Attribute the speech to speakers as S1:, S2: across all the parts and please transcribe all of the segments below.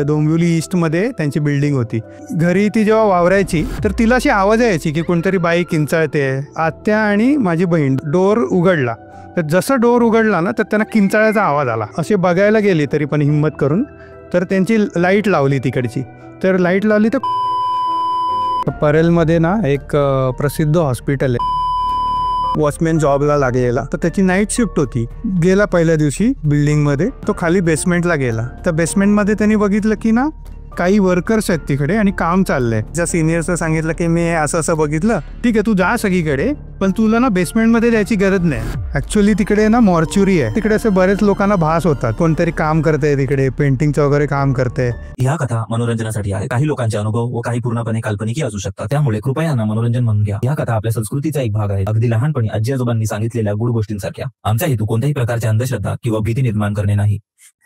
S1: तर डोंबिवली ईस्टमध्ये त्यांची बिल्डिंग होती. घरी ती जेव्हा वावरायची तर तिला अशी आवाज यायची की कोणतरी बाई किंचाळते. आत्या आणि माझी बहीण डोर उघडला तर जसं डोर उघडला ना तर त्यांना किंचाळ्याचा आवाज आला. असे बघायला गेली तरी पण हिंमत करून, तर त्यांची लाईट लावली तिकडची. तर लाईट लावली तर परेलमध्ये ना एक प्रसिद्ध हॉस्पिटल आहे. वॉचमॅन जॉबला लागलेला, तर त्याची नाईट शिफ्ट होती. गेला पहिल्या दिवशी बिल्डिंगमध्ये, तो खाली बेसमेंटला गेला. तर बेसमेंटमध्ये त्यांनी बघितलं की ना काही वर्कर्स आहेत तिकडे आणि काम चाललंय. ज्या सिनियर्सला सांगितलं की मी असं बघितलं, ठीक आहे तू जा सगळीकडे, पण तुला ना बेसमेंटमध्ये जायची गरज नाही. ऍक्च्युअली तिकडे ना मॉर्च्युरी आहे. तिकडे असे बरेच लोकांना भास होतात कोणतरी काम करते तिकडे, पेंटिंगचं वगैरे काम करते.
S2: ह्या कथा मनोरंजनासाठी आहे. काही लोकांचे अनुभव व काही पूर्णपणे काल्पनिक असू शकतात. त्यामुळे कृपया यांना मनोरंजन म्हणून घ्या. या कथा आपल्या संस्कृतीचा एक भाग आहे. अगदी लहानपणी आजी आजोबांनी सांगितलेल्या गुड गोष्टींसारख्या. आमचा हेतू कोणत्याही प्रकारच्या अंधश्रद्धा किंवा भीती निर्माण करणे नाही.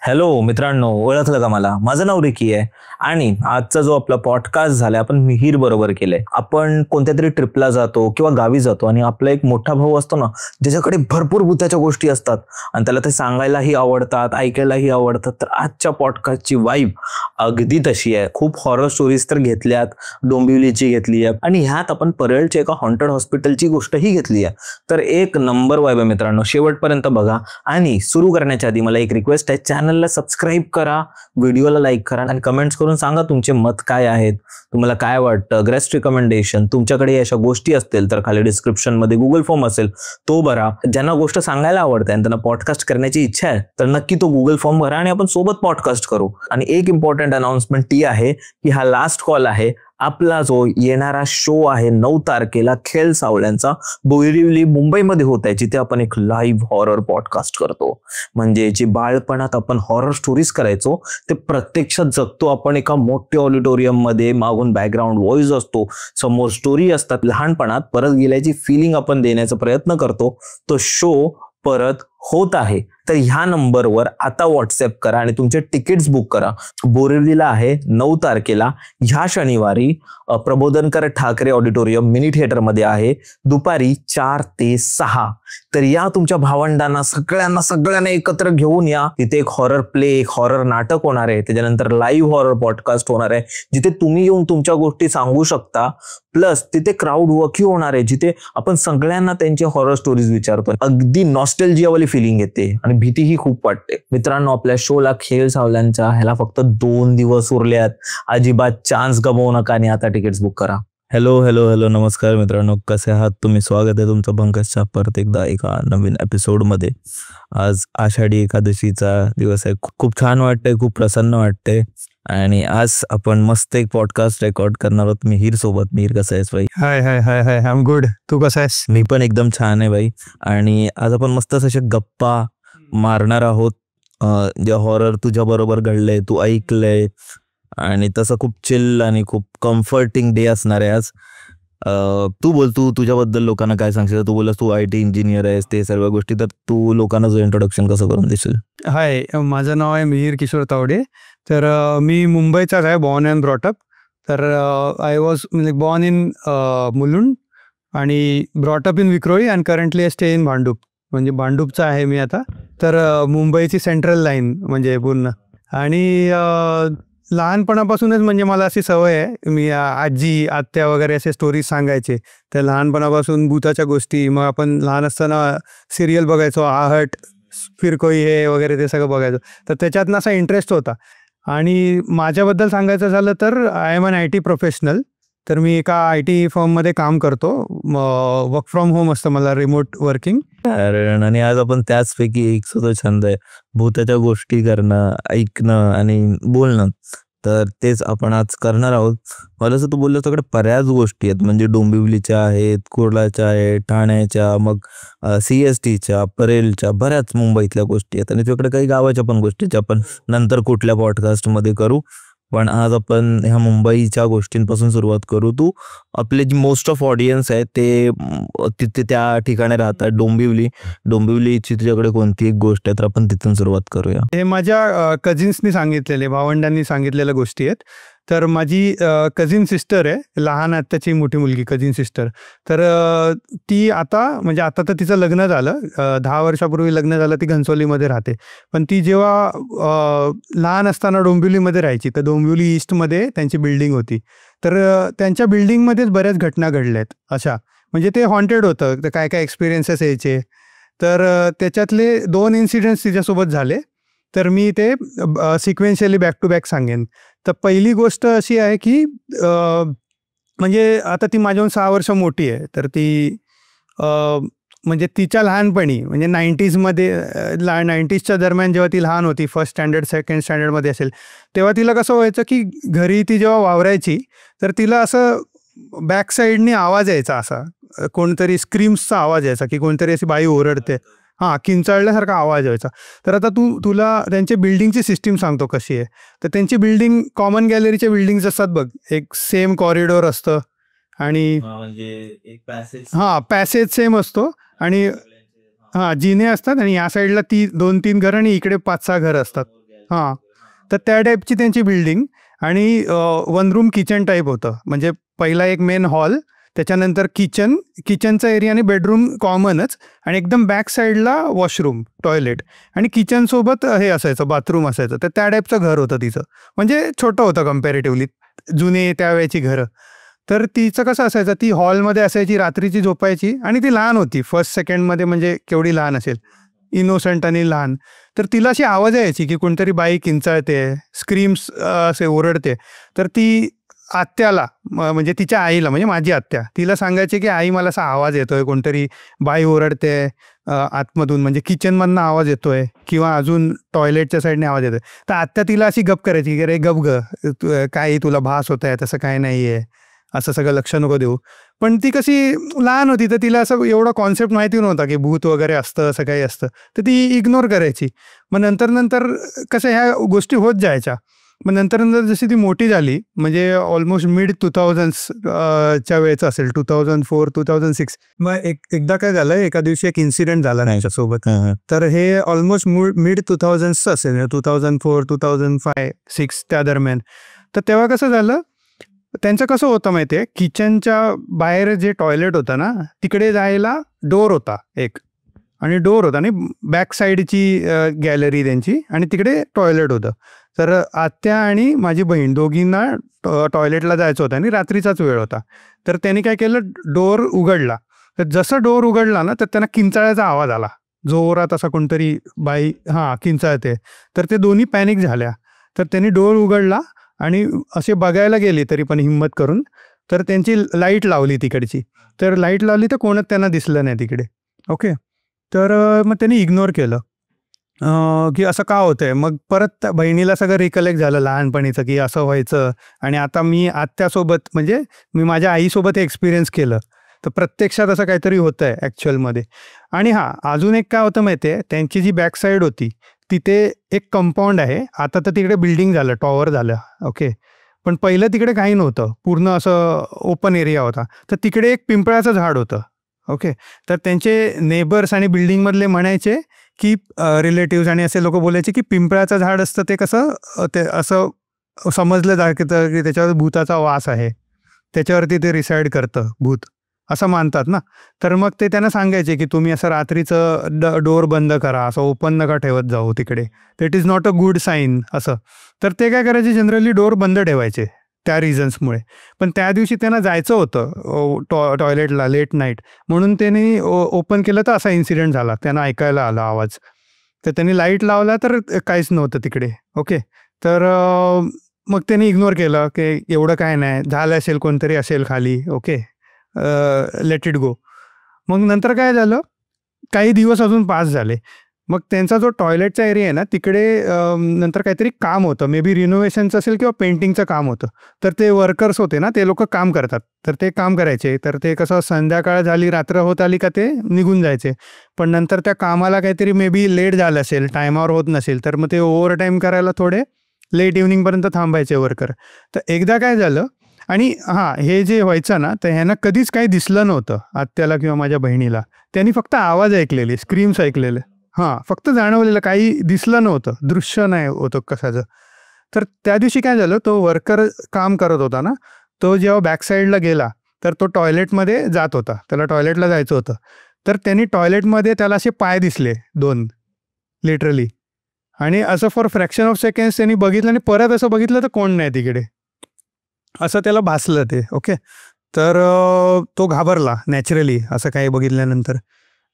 S3: हॅलो मित्रांनो, ओळखलं का मला? माझं नाव रिकी आहे आणि आजचा जो आपला पॉडकास्ट झालाय आपण मिहीर बरोबर केलंय. आपण कोणत्या तरी ट्रिपला जातो किंवा गावी जातो आणि आपला एक मोठा भाऊ असतो ना, ज्याच्याकडे भरपूर भूताच्या गोष्टी असतात आणि त्याला ते सांगायलाही आवडतात, ऐकायलाही आवडतात. तर आजच्या पॉडकास्टची वाईब अगदी तशी आहे. खूप हॉरर स्टोरीज तर घेतल्यात, डोंबिवलीची घेतली आहे आणि ह्यात आपण परळच्या एका हॉन्टेड हॉस्पिटलची गोष्टही घेतली आहे. तर एक नंबर वाईब आहे मित्रांनो, शेवटपर्यंत बघा. आणि सुरू करण्याच्या आधी मला एक रिक्वेस्ट आहे, चॅनलला सबस्क्राईब करा, व्हिडिओला लाईक करा आणि कमेंट्स करून सांगा तुमचे मत काय आहेत, तुम्हाला काय वाटतं, ग्रेस्ट रिकमेंडेशन. तुमच्याकडे अशा गोष्टी असतील तर खाली डिस्क्रिप्शन मध्ये गुगल फॉर्म असेल तो भरा. ज्यांना गोष्ट सांगायला आवडते आणि त्यांना पॉडकास्ट करण्याची इच्छा आहे तर नक्की तो गुगल फॉर्म भरा आणि आपण सोबत पॉडकास्ट करू. आणि एक इम्पॉर्टंट अनाउन्समेंट ती आहे की हा लास्ट कॉल आहे. आपला जो येणारा शो आहे 9 तारखेला खेळ सावळ्यांचा बोरिवली मुंबईमध्ये होत आहे, जिथे आपण एक लाईव्ह हॉरर पॉडकास्ट करतो. म्हणजे जे बाळपणात आपण हॉरर स्टोरीज करायचो ते प्रत्यक्षात जगतो आपण एका मोठ्या ऑडिटोरियम मध्ये. मागून बॅकग्राऊंड व्हॉइस असतो, समोर स्टोरी असतात. लहानपणात परत गेल्याची फिलिंग आपण देण्याचा प्रयत्न करतो. तो शो परत होत आहे. तर ह्या नंबरवर आता व्हॉट्सअप करा आणि तुमचे तिकीट्स बुक करा. बोरिवलीला आहे 9 तारखेला ह्या शनिवारी प्रबोधनकर ठाकरे ऑडिटोरियम मिनी थिएटर मध्ये आहे, दुपारी 4 ते 6. तर या तुमच्या भावंडांना सगळ्यांना एकत्र घेऊन या. तिथे एक हॉरर प्ले, एक हॉरर नाटक होणार आहे, त्याच्यानंतर लाईव्ह हॉरर पॉडकास्ट होणार आहे जिथे तुम्ही येऊन तुमच्या गोष्टी सांगू शकता. प्लस तिथे क्राऊड वर्कही होणार आहे जिथे आपण सगळ्यांना त्यांचे हॉरर स्टोरीज विचारतो. अगदी नॉस्टॅल्जियावाली फिलिंग येते आणि भीतीही खूप वाटते. मित्रांनो, आपल्या शोला खेळ सावल्यांच्या ह्याला फक्त 2 दिवस उरल्यात. अजिबात चान्स गमावू नका आणि आता तिकीट्स बुक करा.
S4: हॅलो नमस्कार मित्रांनो, कसे आहात तुम्ही? स्वागत आहे तुमचं पंकजच्या परत एकदा एका नवीन एपिसोडमध्ये. आज आषाढी एकादशीचा दिवस आहे. खूप छान वाटतंय, खूप प्रसन्न वाटतंय आणि आज आपण मस्त एक पॉडकास्ट रेकॉर्ड करणार आहोत मिहीर सोबत. मिहीर, कसा आहेस भाई?
S1: हाय आय एम गुड. तू कसा आहेस?
S4: मी पण एकदम छान आहे भाई. आणि आज आपण मस्त अशा गप्पा मारणार आहोत. जे हॉरर तुझ्या बरोबर घडलंय, तू ऐकलंय आणि तसं खूप चिल आणि खूप कम्फर्टिंग डे असणार आहे आज. तू बोल, तू तुझ्याबद्दल लोकांना काय सांगशील? तू बोललास तू IT इंजिनियर आहेस, ते सर्व गोष्टी. तर तू लोकांना जो इंट्रोडक्शन कसं करून देशील?
S1: हाय, माझं नाव आहे मिहीर किशोर तावडे. तर मी मुंबईचाच आहे, बॉर्न अँड ब्रॉटअप. तर I was born in Mulund आणि brought up in Vikhroli and currently I stay in Bhandup. म्हणजे भांडूपचा आहे मी आता. तर मुंबईची सेंट्रल लाईन म्हणजे पूर्ण. आणि लहानपणापासूनच म्हणजे मला अशी सवय आहे, मी आजी आत्या वगैरे असे स्टोरीज सांगायचे. तर लहानपणापासून भूताच्या गोष्टी, मग आपण लहान असताना सिरियल बघायचो, आहट, फिरकोई हे वगैरे ते सगळं बघायचो. तर त्याच्यातनं असा इंटरेस्ट होता. आणि माझ्याबद्दल सांगायचं झालं तर I am an IT professional. तर मी एका IT फर्ममध्ये काम करतो. वर्क फ्रॉम होम असतं मला, रिमोट वर्किंग.
S4: आणि आज आपण त्याचपैकी एक सुद्धा छंद आहे भूताच्या गोष्टी करणं, ऐकणं आणि बोलणं. तर तेच आपण आज करणार आहोत. मला असं तू बोललं सगळं बऱ्याच गोष्टी आहेत, म्हणजे डोंबिवलीच्या आहेत, कुर्लाच्या आहेत, ठाण्याच्या, मग CSTच्या, परेलच्या, बऱ्याच मुंबईतल्या गोष्टी आहेत आणि तुझ्याकडे काही गावाच्या पण गोष्टी आपण नंतर कुठल्या पॉडकास्टमध्ये करू. पण आज आपण ह्या मुंबईच्या गोष्टींपासून सुरुवात करू. तू आपले जी मोस्ट ऑफ ऑडियन्स आहे ते तिथे त्या ठिकाणी राहतात, डोंबिवलीची तुझ्याकडे कोणती एक गोष्ट आहे तर आपण तिथून सुरुवात करूया.
S1: हे माझ्या कझिन्सनी सांगितलेले, भावंडांनी सांगितलेल्या गोष्टी आहेत. तर माझी कझिन सिस्टर आहे, लहान आत्याची मोठी मुलगी कझिन सिस्टर. तर ती आता म्हणजे आता तर तिचं लग्न झालं, 10 वर्षापूर्वी लग्न झालं, ती घनसोलीमध्ये राहते. पण ती जेव्हा लहान असताना डोंबिवलीमध्ये राहायची, तर डोंबिवली ईस्टमध्ये त्यांची बिल्डिंग होती. तर त्यांच्या बिल्डिंगमध्येच बऱ्याच घटना घडल्यात अशा, म्हणजे ते हॉन्टेड होतं, तर काय काय एक्सपिरियन्सेस यायचे. तर त्याच्यातले 2 इन्सिडेंट्स तिच्यासोबत झाले. तर मी ते सिक्वेन्शियली बॅक टू बॅक सांगेन. तर पहिली गोष्ट अशी आहे की म्हणजे आता ती माझ्याहून 6 वर्ष मोठी आहे. तर ती म्हणजे तिच्या लहानपणी म्हणजे 90sच्या दरम्यान जेव्हा ती लहान होती, फर्स्ट स्टँडर्ड सेकंड स्टँडर्डमध्ये असेल, तेव्हा तिला कसं व्हायचं की घरी ती जेव्हा वावरायची तर तिला असं बॅक साईडनी आवाज यायचा, असा कोणतरी स्क्रीम्सचा आवाज यायचा की कोणतरी अशी बाई ओरडते, हां, किंचाळल्यासारखा आवाज यायचा. तर आता तुला त्यांच्या बिल्डिंगची सिस्टीम सांगतो कशी आहे. तर त्यांची बिल्डिंग कॉमन गॅलरीच्या बिल्डिंग्स असतात बघ, एक सेम कॉरिडॉर असतं आणि हां पॅसेज सेम असतो आणि हां जिने असतात आणि या साईडला 2-3 घरं आणि इकडे 5-6 घरं असतात. हां, तर त्या टाईपची त्यांची बिल्डिंग आणि 1 रूम किचन टाईप होतं. म्हणजे पहिला एक मेन हॉल, त्याच्यानंतर किचनचा एरिया आणि बेडरूम कॉमनच आणि एकदम बॅक साईडला वॉशरूम, टॉयलेट आणि किचनसोबत हे असायचं, बाथरूम असायचं. तर त्या टाईपचं घर होतं तिचं, म्हणजे छोटं होतं कम्पॅरेटिव्हली जुने त्यावेळेची घरं. तर तिचं कसं असायचं, ती हॉलमध्ये असायची, रात्रीची झोपायची आणि ती लहान होती, फर्स्ट सेकंडमध्ये, म्हणजे केवढी लहान असेल, इनोसंट आणि लहान. तर तिला अशी आवाज यायची की कोणतरी बाई किंचाळते, स्क्रीम्स असे ओरडते. तर ती आत्याला म्हणजे तिच्या आईला, म्हणजे माझी आत्या, तिला सांगायची की आई मला असा आवाज येतोय, कोणतरी बाई ओरडते आतमधून, म्हणजे किचनमधनं आवाज येतोय किंवा अजून टॉयलेटच्या साईडने आवाज येतोय. तर आत्या तिला अशी गप करायची की रे गप ग, काही तुला भास होत आहे, तसं काय नाही आहे, असं सगळं लक्ष नको देऊ. पण ती कशी लहान होती तर तिला असं एवढा कॉन्सेप्ट माहिती नव्हता की भूत वगैरे असतं, असं काही असतं. तर ती इग्नोर करायची. मग नंतर कसं ह्या गोष्टी होत जायच्या. मग नंतर जशी ती मोठी झाली, म्हणजे ऑलमोस्ट मिड 2000s च्या वेळेचं असेल, 2004-2006. मग एकदा काय झालं, एका दिवशी एक इन्सिडेंट झाला त्यांच्यासोबत. तर हे ऑलमोस्ट मिड 2000s असेल, 2004-2005-06 त्या दरम्यान. तर तेव्हा कसं झालं, त्यांचं कसं होतं माहिती आहे, किचनच्या बाहेर जे टॉयलेट होतं ना, तिकडे जायला डोर होता एक, आणि डोर होता आणि बॅक साईडची गॅलरी त्यांची आणि तिकडे टॉयलेट होतं. तर आत्या आणि माझी बहीण दोघींना टॉयलेटला जायचं होतं आणि रात्रीचाच वेळ होता. तर त्यांनी काय केलं, डोर उघडला. तर जसं डोर उघडला ना, तर त्यांना किंचाळ्याचा आवाज आला जोरात, असा कोणतरी बाई किंचाळते. तर ते दोन्ही पॅनिक झाल्या. तर त्यांनी डोर उघडला आणि असे बघायला गेले तरी पण हिंमत करून. तर त्यांची लाईट लावली तिकडची. तर लाईट लावली तर कोणच त्यांना दिसलं नाही तिकडे. ओके, तर मग त्यांनी इग्नोर केलं की असं का होतंय. मग परत त्या बहिणीला सगळं रिकलेक्ट झालं लहानपणीचं की असं व्हायचं, आणि आता मी आत्यासोबत म्हणजे मी माझ्या आईसोबत हे एक्सपिरियन्स केलं. तर प्रत्यक्षात असं काहीतरी होतं आहे ॲक्च्युअलमध्ये. आणि अजून एक काय होतं माहिती आहे, त्यांची जी बॅक साईड होती तिथे एक कंपाऊंड आहे. आता तर तिकडे बिल्डिंग झालं, टॉवर झालं. ओके, पण पहिलं तिकडे काही नव्हतं, पूर्ण असं ओपन एरिया होता. तर तिकडे एक पिंपळाचं झाड होतं. ओके, तर त्यांचे नेबर्स आणि बिल्डिंगमधले म्हणायचे की रिलेटिव्स आणि असे लोक बोलायचे की पिंपळाचं झाड असतं ते कसं ते असं समजलं जातं की त्याच्यावर भूताचा वास आहे, त्याच्यावरती ते रिसाईड करतं भूत, असं मानतात ना. तर मग ते त्यांना सांगायचे की तुम्ही असं रात्रीचं डोर बंद करा, असं ओपन नका ठेवत जाऊ तिकडे, it is not a good sign असं. तर ते काय करायचे, जनरली डोर बंद ठेवायचे त्या रिझन्समुळे. पण त्या दिवशी त्यांना जायचं होतं टॉयलेटला लेट नाईट, म्हणून त्यांनी ओपन केलं तर असा इन्सिडेंट झाला. त्यांना ऐकायला आला आवाज. तर त्यांनी लाईट लावला तर काहीच नव्हतं तिकडे. ओके, तर मग त्यांनी इग्नोर केलं की एवढं काय नाही, झालं असेल, कोणतरी असेल खाली. Okay, let it go. मग नंतर काय झालं, काही दिवस अजून पास झाले. मग त्यांचा जो टॉयलेटचा एरिया आहे ना, तिकडे नंतर काहीतरी काम होतं, मे बी रिनोव्हेशनचं असेल किंवा पेंटिंगचं काम होतं. तर ते वर्कर्स होते ना, ते लोक काम करतात. तर ते काम करायचे. तर ते कसं संध्याकाळ झाली, रात्र होत आली का ते निघून जायचे. पण नंतर त्या कामाला काहीतरी मे बी लेट झालं असेल, टायमावर होत नसेल, तर मग ते ओव्हर टाईम करायला थोडे लेट इव्हनिंगपर्यंत थांबायचे वर्कर. तर एकदा काय झालं, आणि हे जे व्हायचं ना, तर ह्यांना कधीच काही दिसलं नव्हतं, आत्याला किंवा माझ्या बहिणीला. त्यांनी फक्त आवाज ऐकलेले, स्क्रीम्स ऐकलेले, फक्त जाणवलेलं, काही दिसलं नव्हतं, दृश्य नाही होतं कशाचं. तर त्या दिवशी काय झालं, तो वर्कर काम करत होता ना, तो जेव्हा बॅक साईडला गेला तर तो टॉयलेटमध्ये जात होता, त्याला टॉयलेटला जायचं होतं. तर त्यांनी टॉयलेटमध्ये त्याला असे पाय दिसले 2 लिटरली. आणि असं फॉर फ्रॅक्शन ऑफ सेकंड्स त्यांनी बघितलं आणि परत असं बघितलं तर कोण नाही तिकडे, असं त्याला भासलं ते. ओके. तर तो घाबरला नॅचरली असं काही बघितल्यानंतर.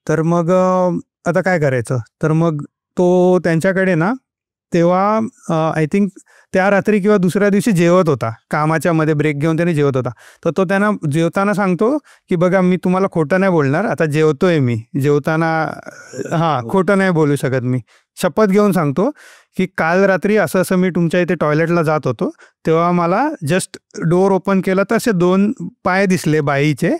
S1: तर मग आता काय करायचं, तर मग तो त्यांच्याकडे ना तेव्हा आय थिंक त्या रात्री किंवा दुसऱ्या दिवशी जेवत होता, कामाच्या मध्ये ब्रेक घेऊन त्याने जेवत होता. तर तो त्यांना जेवताना सांगतो की बघा मी तुम्हाला खोटं नाही बोलणार, आता जेवतोय मी, जेवताना खोटं नाही बोलू शकत, मी शपथ घेऊन सांगतो की काल रात्री असं असं मी तुमच्या इथे टॉयलेटला जात होतो, तेव्हा मला जस्ट डोअर ओपन केला तर असे 2 पाय दिसले बाईचे,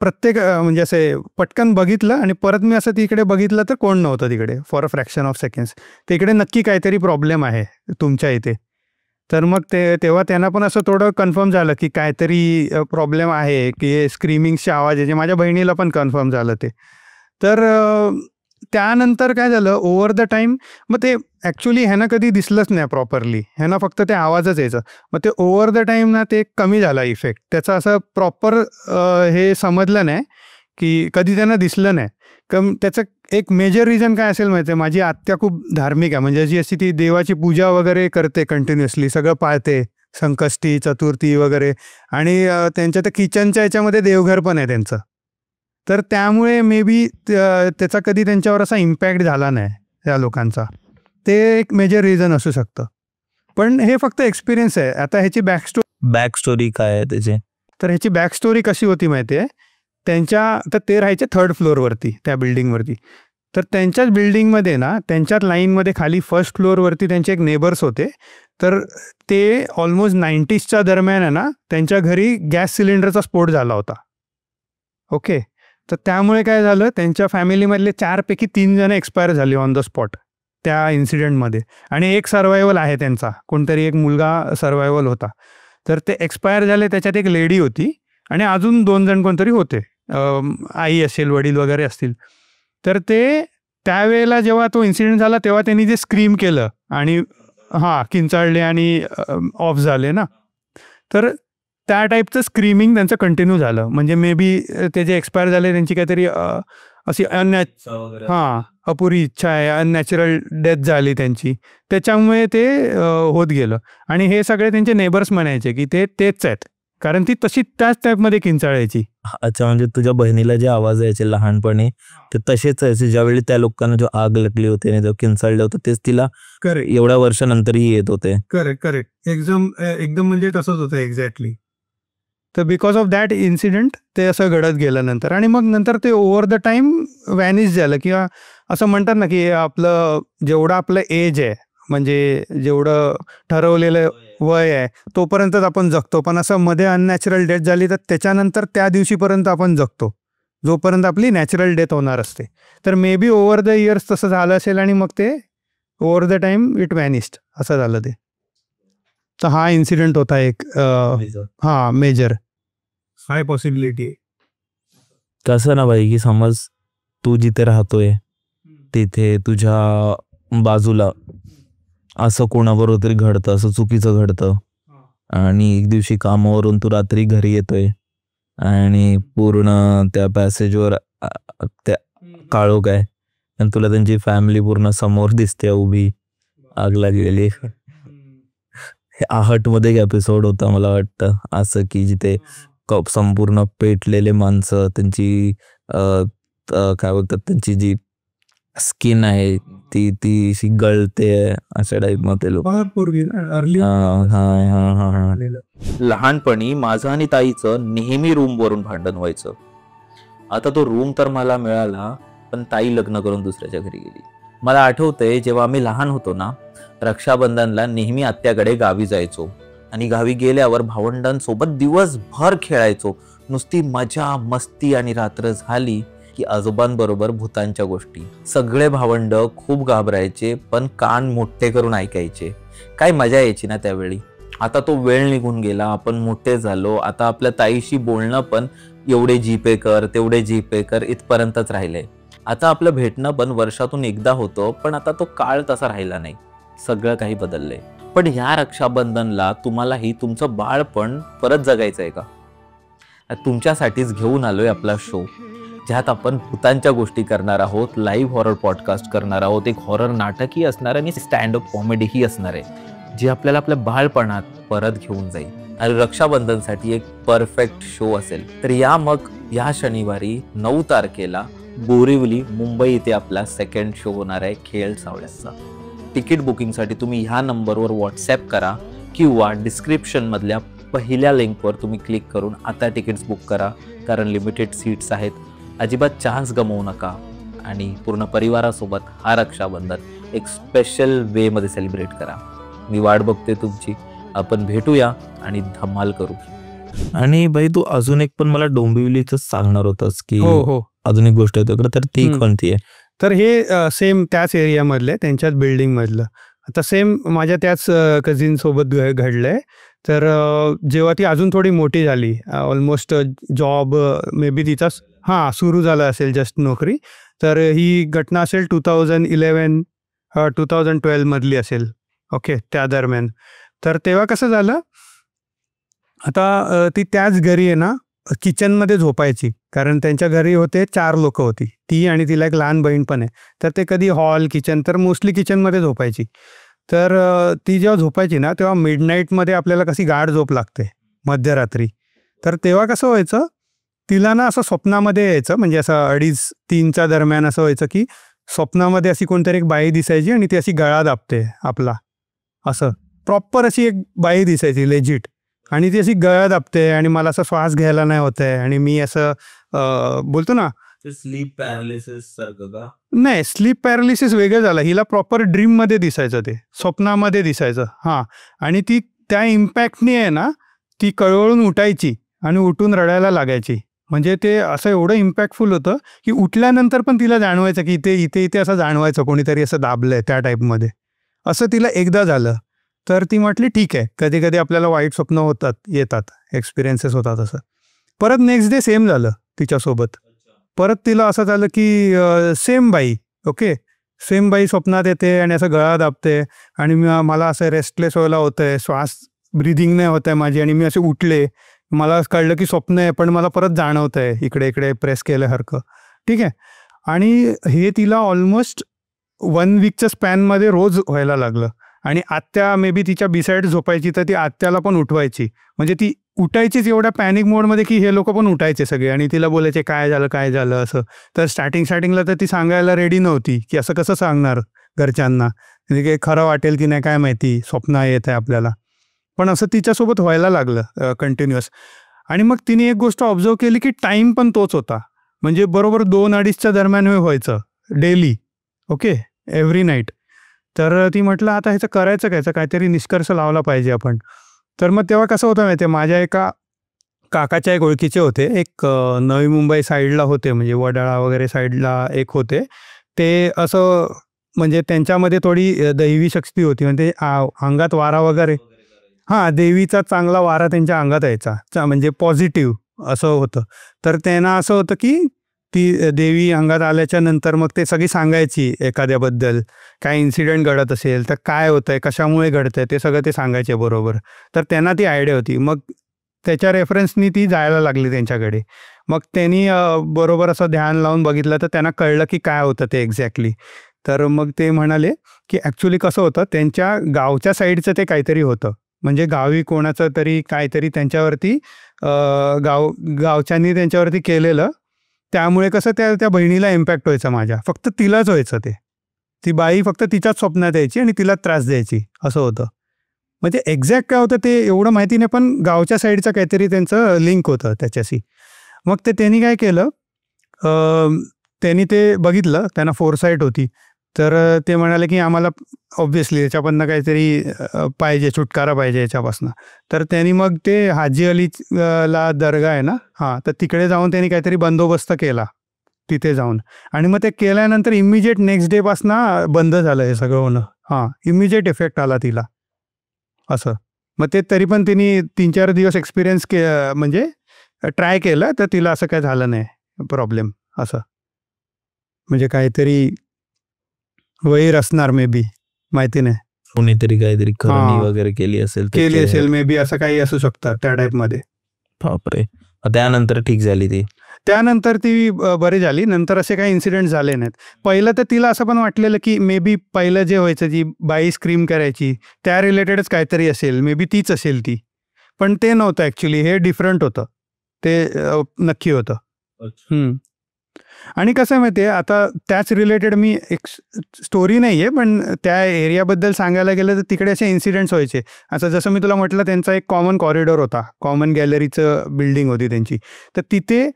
S1: प्रत्येक म्हणजे असे पटकन बघितलं आणि परत मी असं तिकडे बघितलं तर कोण नव्हतं तिकडे for a fraction of seconds. तिकडे नक्की काहीतरी प्रॉब्लेम आहे तुमच्या इथे. तर मग तेव्हा त्यांना पण असं थोडं कन्फर्म झालं की काहीतरी प्रॉब्लेम आहे, की स्क्रीमिंगचे आवाज यायचे. माझ्या बहिणीला पण कन्फर्म झालं ते. तर त्यानंतर काय झालं, ओव्हर द टाईम मग ते ॲक्च्युली ह्यांना कधी दिसलंच नाही प्रॉपरली, ह्यांना फक्त ते आवाजच यायचं. मग ते ओव्हर द टाईम ना ते कमी झाला इफेक्ट त्याचा, असं प्रॉपर हे समजलं नाही की कधी त्यांना दिसलं नाही. त्याचं एक मेजर रिझन काय असेल माहिती आहे, माझी आत्या खूप धार्मिक आहे, म्हणजे अशी ती देवाची पूजा वगैरे करते कंटिन्युअसली, सगळं पाळते, संकष्टी चतुर्थी वगैरे. आणि त्यांच्या त्या किचनच्या याच्यामध्ये देवघर पण आहे त्यांचं. तर त्यामुळे मे बी त्याचा कधी त्यांच्यावर असा इम्पॅक्ट झाला नाही त्या लोकांचा. ते एक मेजर रिझन असू शकतं. पण हे फक्त एक्सपिरियन्स आहे. आता ह्याची
S3: बॅक स्टोरी काय आहे त्याची?
S1: तर ह्याची बॅक स्टोरी कशी होती माहिती आहे, तर ते राहायचे 3rd फ्लोअरवरती त्या बिल्डिंगवरती. तर त्यांच्याच बिल्डिंगमध्ये ना, त्यांच्याच लाईनमध्ये खाली 1st फ्लोअरवरती त्यांचे एक नेबर्स होते. तर ते ऑलमोस्ट 90sच्या दरम्यान आहे ना, त्यांच्या घरी गॅस सिलेंडरचा स्फोट झाला होता. ओके. तर त्यामुळे काय झालं, त्यांच्या फॅमिलीमधले 4 पैकी 3 जण एक्सपायर झाले ऑन द स्पॉट त्या इन्सिडेंटमध्ये. आणि एक सर्वायवल आहे त्यांचा, कोणतरी एक मुलगा सर्वायवल होता. तर ते एक्सपायर झाले, त्याच्यात एक लेडी होती आणि अजून 2 जण कोणतरी होते, आई असेल, वडील वगैरे असतील. तर ते त्यावेळेला जेव्हा तो इन्सिडेंट झाला तेव्हा त्यांनी जे स्क्रीम केलं आणि किंचाळले आणि ऑफ झाले ना, तर त्या टाईपचं स्क्रीमिंग त्यांचं कंटिन्यू झालं. म्हणजे मे बी ते जे एक्सपायर झाले त्यांची काहीतरी अशी अपुरी इच्छा आहे, अननॅचरल डेथ झाली त्यांची, त्याच्यामुळे ते होत गेलं. आणि हे सगळे त्यांचे नेबर्स म्हणायचे की तेच आहेत, कारण ती तशी त्याच टाईपमध्ये किंचाळायची.
S3: अच्छा, म्हणजे तुझ्या बहिणीला जे आवाज यायचे लहानपणी ते तसेच यायचे ज्यावेळी त्या लोकांना जो आग लागली होती आणि जो किंचाळलं होतं तेच तिला एवढ्या वर्षानंतरही येत होते.
S1: करेक्ट एकदम म्हणजे तसंच होतं एक्झॅक्टली. तर बिकॉज ऑफ दॅट इन्सिडेंट ते असं घडत गेलं नंतर. आणि मग नंतर ते ओव्हर द टाईम व्हॅनिश झालं, किंवा असं म्हणतात ना की जेवढं आपलं एज आहे, म्हणजे जेवढं ठरवलेलं वय आहे तोपर्यंतच आपण जगतो. पण असं मध्ये अननॅचरल डेथ झाली तर त्याच्यानंतर त्या दिवशीपर्यंत आपण जगतो जोपर्यंत आपली नॅचरल डेथ होणार असते. तर may be over the years तसं झालं असेल आणि मग ते ओव्हर द टाईम इट व्हॅनिश्ड असं झालं ते. तर हा इन्सिडेंट होता एक मेजर, हाय पॉसिबिलिटी आहे.
S3: कसं ना भाई, की समज तू जिथे राहतोय तिथे तुझ्या बाजूला असं कोणाबरोबर तरी घडतं, असं चुकीचं घडतं, आणि एक दिवशी कामावरून तू रात्री घरी येतोय आणि पूर्ण त्या पॅसेजवर त्या काळोख आहे आणि तुला त्यांची फॅमिली पूर्ण समोर दिसते उभी, आग लागलेली. आहट मध्ये एक एपिसोड होता मला वाटतं असं, की जिथे संपूर्ण पेटलेले माणसं, त्यांची काय बोलतात, त्यांची जी स्किन आहे ती अशी गळते अशा टाईप मध्ये लोक. लहानपणी माझं आणि ताईचं नेहमी रूम वरून भांडण व्हायचं. आता तो रूम तर मला मिळाला, पण ताई लग्न करून दुसऱ्याच्या घरी गेली. मला आठवतंय जेव्हा आम्ही लहान होतो ना, रक्षाबंधनला नेहमी आत्याकडे गावी जायचो आणि गावी गेल्यावर भावंडांसोबत दिवसभर खेळायचो. नुसती मजा मस्ती, आणि रात्र झाली की आजोबांबरोबर भूतांच्या गोष्टी. सगळे भावंड खूप घाबरायचे पण कान मोठे करून ऐकायचे. काय मजा यायची ना त्यावेळी. आता तो वेळ निघून गेला, आपण मोठे झालो. आता आपल्या ताईशी बोलणं पण एवढे जीपे कर तेवढे जीपे कर इथपर्यंतच राहिलंय. आता आपलं भेटणं पण वर्षातून एकदा होतं, पण आता तो काळ तसा राहिला नाही. सगळं काही बदललंय. पण ह्या रक्षाबंधनला तुम्हालाही तुमचं बाळपण परत जगायचं आहे का? तुमच्यासाठीच घेऊन आलोय आपला शो, ज्यात आपण भूतांच्या गोष्टी करणार आहोत, लाईव्ह हॉरर पॉडकास्ट करणार आहोत, एक हॉरर नाटकही असणार आणि स्टँडअप कॉमेडीही असणार आहे, जी आपल्याला आपल्या बाळपणात परत घेऊन जाईल आणि रक्षाबंधनसाठी एक परफेक्ट शो असेल. तर या मग या शनिवारी 9 तारखेला बोरिवली मुंबई इथे आपला सेकंड शो होणार आहे खेळ सावळ्याचा. तिकीट बुकिंगसाठी तुम्ही ह्या नंबरवर व्हॉट्सॲप करा किंवा डिस्क्रिप्शनमधल्या पहिल्या लिंकवर तुम्ही क्लिक करून आता तिकीट्स बुक करा, कारण लिमिटेड सीट्स आहेत. अजिबात चान्स गमवू नका आणि पूर्ण परिवारासोबत हा रक्षाबंधन एक स्पेशल वेमध्ये सेलिब्रेट करा. मी वाट बघते तुमची. आपण भेटूया आणि धमाल करू.
S4: आणि भाई तू अजून एक पण मला डोंबिवलीच सांगणार होतास की
S1: हो हो
S4: अजून एक गोष्ट आहे तुझ्याकडे, तर ती कोणती आहे?
S1: तर हे सेम त्याच एरियामधले, त्यांच्याच बिल्डिंग मधलं. आता सेम माझ्या त्याच कझिन सोबत घडलंय. तर जेव्हा ती अजून थोडी मोठी झाली, ऑलमोस्ट जॉब मे बी तिचा सुरू झाला असेल, जस्ट नोकरी. तर ही घटना असेल 2012 मधली असेल. ओके, त्या दरम्यान. तर तेव्हा कसं झालं, आता ती त्याच घरी आहे ना, किचनमध्ये झोपायची, कारण त्यांच्या घरी होते 4 लोक होती, ती आणि तिला एक लहान बहीण पण आहे. तर ते कधी हॉल किचन, तर मोस्टली किचनमध्ये झोपायची. तर ती जेव्हा झोपायची ना, तेव्हा मिडनाईटमध्ये आपल्याला कशी गाढ झोप लागते मध्यरात्री. तर तेव्हा कसं व्हायचं, तिला ना असं स्वप्नामध्ये यायचं, म्हणजे असं 2:30-3च्या दरम्यान असं व्हायचं की स्वप्नामध्ये अशी कोणतरी एक बाई दिसायची आणि ती अशी गळा दाबते आपला, असं प्रॉपर अशी एक बाई दिसायची लेजिट, आणि ती अशी गळा दाबते आणि मला असं श्वास घ्यायला नाही होत आहे, आणि मी असं बोलतो ना,
S4: स्लीप पॅरालिसिस सारखं का?
S1: नाही, स्लीप पॅरालिसिस वेगळं झालं. हिला प्रॉपर ड्रीममध्ये दिसायचं, ते स्वप्नामध्ये दिसायचं. आणि ती त्या इम्पॅक्टने आहे ना, ती कळवळून उठायची आणि उठून रडायला लागायची. म्हणजे ते असं एवढं इम्पॅक्टफुल होतं की उठल्यानंतर पण तिला जाणवायचं की इथे असं जाणवायचं कोणीतरी असं दाबलंय त्या टाईपमध्ये. असं तिला एकदा झालं. तर ती म्हटली ठीक आहे, कधी कधी आपल्याला वाईट स्वप्न येतात, एक्सपिरियन्सेस होतात असं. परत नेक्स्ट डे सेम झालं तिच्यासोबत. परत तिला असं झालं की सेम बाई, ओके, सेम बाई स्वप्नात येते आणि असं गळा दाबते, आणि मला असं रेस्टलेस व्हायला होतं आहे, श्वास ब्रिदिंग नाही होत आहे माझी, आणि मी असे उठले, मला कळलं की स्वप्न आहे, पण मला परत जाणवतं आहे इकडे इकडे प्रेस केल्यासारखं. ठीक आहे. आणि हे तिला ऑलमोस्ट 1 वीकच्या स्पॅनमध्ये रोज व्हायला लागलं. आणि आत्या मे बी तिच्या बिसाईड झोपायची, तर ती आत्याला पण उठवायची. म्हणजे ती उठायचीच एवढ्या पॅनिक मोडमध्ये की हे लोक पण उठायचे सगळे, आणि तिला बोलायचे काय झालं असं. तर स्टार्टिंगला तर ती सांगायला रेडी नव्हती की असं कसं सांगणार घरच्यांना, म्हणजे खरं वाटेल की नाही काय माहिती, स्वप्न येत आहे आपल्याला. पण असं तिच्यासोबत व्हायला लागलं कंटिन्युअस. आणि मग तिने एक गोष्ट ऑब्झर्व केली की टाईम पण तोच होता, म्हणजे बरोबर 2-2:30च्या दरम्यान हे व्हायचं डेली, ओके, एव्हरी नाईट. तर ती म्हटलं आता ह्याचं करायचं कायचं, काहीतरी निष्कर्ष लावला पाहिजे आपण. तर मग तेव्हा कसं होतं माहिती आहे, माझ्या एका काकाच्या एक ओळखीचे होते, एक नवी मुंबई साईडला होते, म्हणजे वडाळा वगैरे साईडला एक होते. ते असं म्हणजे त्यांच्यामध्ये थोडी दैवी शक्ती होती, म्हणजे अंगात वारा वगैरे, देवीचा चांगला वारा त्यांच्या अंगात यायचा, म्हणजे पॉझिटिव्ह असं होतं. तर त्यांना असं होतं की ती देवी अंगात आल्याच्या नंतर मग ते सगळी सांगायची, एखाद्याबद्दल काय इन्सिडेंट घडत असेल तर काय होतंय, कशामुळे घडतंय, ते सगळं ते सांगायचे बरोबर. तर त्यांना ती आयडिया होती. मग त्याच्या रेफरन्सनी ती जायला लागली त्यांच्याकडे. मग त्यांनी बरोबर असं ध्यान लावून बघितलं, तर त्यांना कळलं की काय होतं ते एक्झॅक्टली. तर मग ते म्हणाले की ॲक्च्युली कसं होतं, त्यांच्या गावच्या साईडचं ते काहीतरी होतं, म्हणजे गावी कोणाचं तरी काहीतरी त्यांच्यावरती गावच्यांनी त्यांच्यावरती केलेलं. त्यामुळे कसं त्या बहिणीला इम्पॅक्ट व्हायचा, माझ्या फक्त तिलाच व्हायचं ते. ती बाई फक्त तिच्याच स्वप्नात यायची आणि तिला त्रास द्यायची, असं होतं. म्हणजे एक्झॅक्ट काय होतं ते एवढं माहिती नाही, पण गावच्या साईडचं काहीतरी त्यांचं लिंक होतं त्याच्याशी. मग त्यांनी काय केलं, त्यांनी ते बघितलं, त्यांना फोरसाईट होती. तर ते म्हणाले की आम्हाला ऑब्व्हियसली याच्यापासून काहीतरी पाहिजे, छुटकारा पाहिजे याच्यापासून. तर त्यांनी मग ते हाजी अलीला दर्गा आहे ना, तर तिकडे जाऊन त्यांनी काहीतरी बंदोबस्त केला तिथे जाऊन. आणि मग ते केल्यानंतर इमिजिएट नेक्स्ट डेपासून बंद झालं हे सगळं होणं. इमिजिएट इफेक्ट आला तिला असं. मग ते तरी पण तिने 3-4 दिवस एक्सपिरियन्स म्हणजे ट्राय केलं, तर तिला असं काय झालं नाही प्रॉब्लेम असं. म्हणजे काहीतरी वैर असणार मे बी, माहिती नाही.
S4: कोणीतरी काहीतरी करणी
S1: हा.
S4: वगैरे केली असेल
S1: केली
S4: त्याचे-
S1: असेल मे बी, असं काही असू शकतं त्या टाईपमध्ये.
S4: बापरे. त्यानंतर ठीक झाली ती.
S1: त्यानंतर ती बरी झाली. नंतर असे काही इन्सिडेंट झाले नाहीत. पहिलं तर तिला असं पण वाटलेलं की मे बी पहिलं जे व्हायचं, जी बाई स्क्रीम करायची त्या रिलेटेडच काहीतरी असेल, मे बी तीच असेल ती. पण ते नव्हतं ॲक्च्युली, हे डिफरंट होतं ते, नक्की होतं. आणि कसं आहे माहिती आहे, आता त्याच रिलेटेड मी एक स्टोरी नाही आहे, पण त्या एरियाबद्दल सांगायला गेलं तर तिकडे असे इन्सिडेंट्स व्हायचे. असं जसं मी तुला म्हटलं, त्यांचा एक कॉमन कॉरिडॉर होता, कॉमन गॅलरीचं बिल्डिंग होती त्यांची. तर तिथे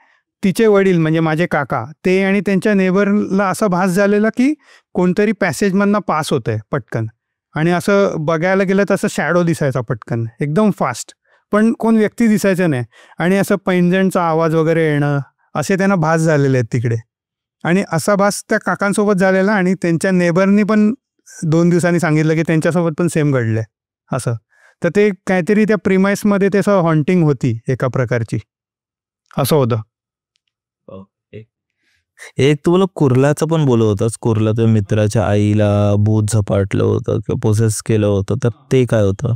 S1: तिचे वडील म्हणजे माझे काका, ते आणि त्यांच्या नेबरला असा भास झालेला की कोणतरी पॅसेजमधनं पास होत आहे पटकन, आणि असं बघायला गेलं तर असं शॅडो दिसायचा पटकन एकदम फास्ट, पण कोण व्यक्ती दिसायचं नाही. आणि असं पैंजणचा आवाज वगैरे येणं, असे त्यांना भास झालेले आहेत तिकडे. आणि असा भास त्या काकांसोबत झालेला, आणि त्यांच्या नेबरनी पण 2 दिवसांनी सांगितलं की त्यांच्यासोबत पण सेम घडलं आहे असं. तर ते काहीतरी त्या प्रिमाइसमध्ये ते असं हॉन्टिंग होती एका प्रकारची, असं होतं.
S4: एक तू मला कुर्ल्याचं पण बोलत होतास, कुर्ल्याच्या मित्राच्या आईला भूत झपाटलं होतं किंवा पोसेस केलं होतं, तर ते काय होतं?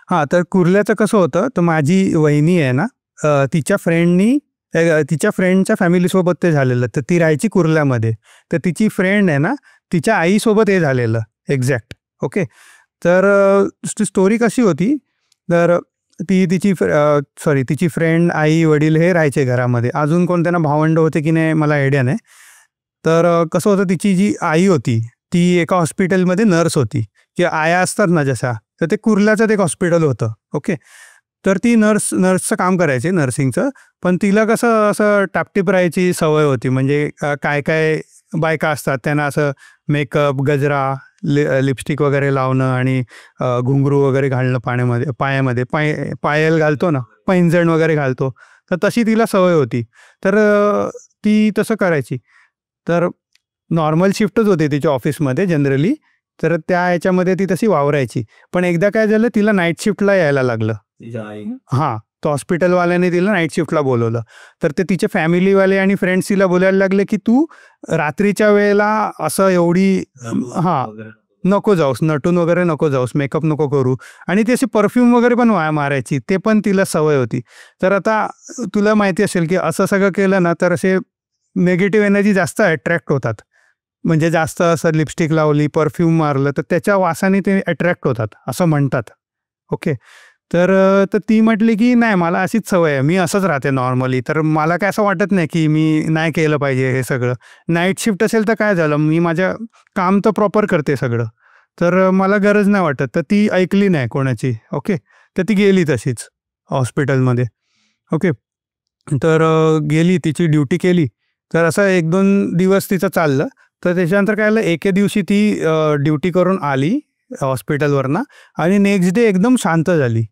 S1: हां, तर कुर्ल्याचं कसं होतं, तर माझी वहिनी आहे ना, तिच्या फ्रेंडच्या फॅमिलीसोबत ते झालेलं. तर ती राहायची कुर्ल्यामध्ये, तर तिची फ्रेंड आहे ना, तिच्या आईसोबत हे झालेलं एक्झॅक्ट. ओके. तर स्टोरी कशी होती, तर तिची फ्रेंड, आई वडील हे राहायचे घरामध्ये. अजून कोण त्यांना भावंड होते की नाही मला आयडिया नाही. तर कसं होतं, तिची जी आई होती ती एका हॉस्पिटलमध्ये नर्स होती, की आया असतात ना जशा, तर ते कुर्ल्याचं एक हॉस्पिटल होतं. ओके. तर ती नर्सचं काम करायची, नर्सिंगचं. पण तिला कसं असं टापटीप राहायची सवय होती, म्हणजे काय काय बायका असतात त्यांना असं मेकअप, गजरा, लिपस्टिक वगैरे लावणं आणि घुंगरू वगैरे घालणं पायामध्ये पायल घालतो ना, पैंजण वगैरे घालतो, तर तशी तिला सवय होती. तर ती तसं करायची. तर नॉर्मल शिफ्टच होती तिच्या ऑफिसमध्ये जनरली, तर त्या ह्याच्यामध्ये ती तशी वावरायची. पण एकदा काय झालं, तिला नाईट शिफ्टला यायला लागलं. हां, तो हॉस्पिटलवाल्याने तिला नाईट शिफ्टला बोलवलं. तर ते तिचे फॅमिलीवाले आणि फ्रेंड्स तिला बोलायला लागले की तू रात्रीच्या वेळेला असं एवढी नको जाऊस, नटून वगैरे नको जाऊस, मेकअप नको करू. आणि ती अशी परफ्यूम वगैरे पण मारायची, ते पण तिला सवय होती. तर आता तुला माहिती असेल की असं सगळं केलं ना, तर असे निगेटिव्ह एनर्जी जास्त अट्रॅक्ट होतात. म्हणजे जास्त असं लिपस्टिक लावली, परफ्यूम मारलं, तर त्याच्या वासाने ते अट्रॅक्ट होतात असं म्हणतात. ओके. तर ती म्हटली की नाही, मला अशीच सवय आहे, मी असंच राहते नॉर्मली, तर मला काय असं वाटत नाही की मी नाही केलं पाहिजे हे सगळं. नाईट शिफ्ट असेल तर काय झालं, मी माझं काम तर प्रॉपर करते सगळं, तर मला गरज नाही वाटत. तर ती ऐकली नाही कोणाची. ओके. तर ती गेली तशीच हॉस्पिटलमध्ये. ओके. तर गेली, तिची ड्युटी केली. तर असं 1-2 दिवस तिचं चाललं. तर त्याच्यानंतर काय झालं, एके दिवशी ती ड्युटी करून आली हॉस्पिटलवरनं, आणि नेक्स्ट डे एकदम शांत झाली.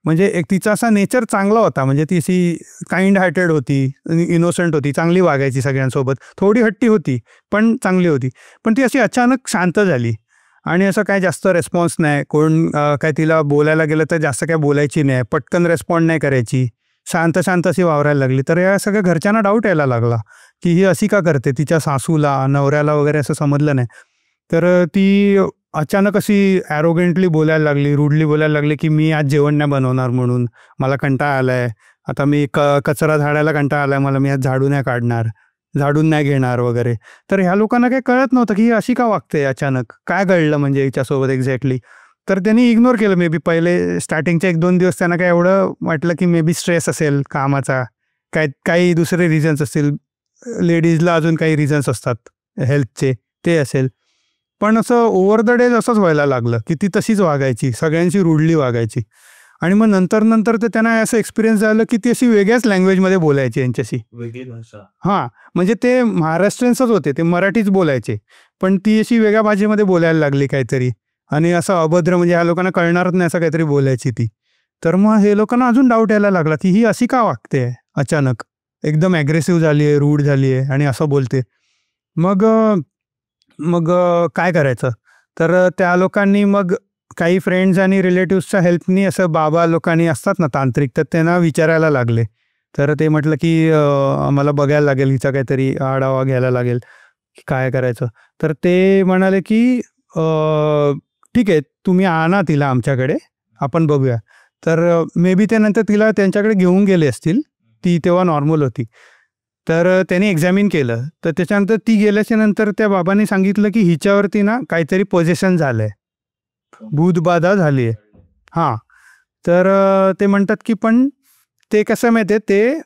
S1: म्हणजे एक तिचा असा नेचर चांगला होता, म्हणजे ती अशी काइंड हार्टेड होती, इनोसंट होती, चांगली वागायची सगळ्यांसोबत, थोडी हट्टी होती पण चांगली होती. पण ती अशी अचानक शांत झाली, आणि असं काय जास्त रेस्पॉन्स नाही, कोण काय तिला बोलायला गेलं तर जास्त काय बोलायची नाही, पटकन रेस्पॉन्ड नाही करायची, शांत शांत अशी वावरायला लागली. तर या सगळ्या घरच्यांना डाऊट यायला लागला की ही अशी का करते, तिच्या सासूला, नवऱ्याला वगैरे असं समजलं नाही. तर ती अचानक अशी ॲरोगेंटली बोलायला लागली, रूडली बोलायला लागली की मी आज जेवण नाही बनवणार म्हणून, मला कंटाळा आला आहे, आता मी कचरा झाडायला कंटाळा आला आहे मला, मी आज झाडू नाही काढणार, झाडून नाही घेणार वगैरे. तर ह्या लोकांना काही कळत नव्हतं की ही अशी का वागते, अचानक काय घडलं म्हणजे हिच्यासोबत एक्झॅक्टली. तर त्यांनी इग्नोर केलं. मे बी पहिले स्टार्टिंगचे 1-2 दिवस त्यांना काय एवढं वाटलं की मे बी स्ट्रेस असेल कामाचा, काही दुसरे रिझन्स असतील, लेडीजला अजून काही रिझन्स असतात हेल्थचे, ते असेल. पण असं ओव्हर द डेज असंच व्हायला लागलं की ती तशीच वागायची, सगळ्यांशी रूडली वागायची. आणि मग नंतर ते त्यांना असं एक्सपिरियन्स झालं की ती अशी वेगळ्याच लँग्वेजमध्ये बोलायची यांच्याशी. हां, म्हणजे ते महाराष्ट्रीयन्सच होते, ते मराठीच बोलायचे, पण ती अशी वेगळ्या भाषेमध्ये बोलायला लागली काहीतरी, आणि असं अभद्र, म्हणजे ह्या लोकांना कळणारच नाही असं काहीतरी बोलायची ती. तर मग हे लोकांना अजून डाऊट यायला लागला की ही अशी का वागते, अचानक एकदम ॲग्रेसिव्ह झाली आहे, रूड झाली आहे आणि असं बोलते. मग काय करायचं. तर त्या लोकांनी मग काही फ्रेंड्स आणि रिलेटिव्सच्या हेल्पनी, असं बाबा लोकांनी असतात ना तांत्रिक, तर त्यांना विचारायला लागले. तर ते म्हटलं की आम्हाला बघायला लागेल, हिचा काहीतरी आढावा घ्यायला लागेल, काय करायचं. तर ते म्हणाले की ठीक आहे, तुम्ही आणा तिला आमच्याकडे, आपण बघूया. तर मे बी त्यानंतर तिला त्यांच्याकडे घेऊन गेले असतील, ती तेव्हा नॉर्मल होती. तर त्यांनी एक्झामिन केलं, तर त्याच्यानंतर ती गेल्याच्या नंतर त्या बाबांनी सांगितलं की हिच्यावरती ना काहीतरी पोझेशन झालंय, भूतबाधा झाली आहे. हां, तर ते म्हणतात की पण ते कसं माहिती आहे, ते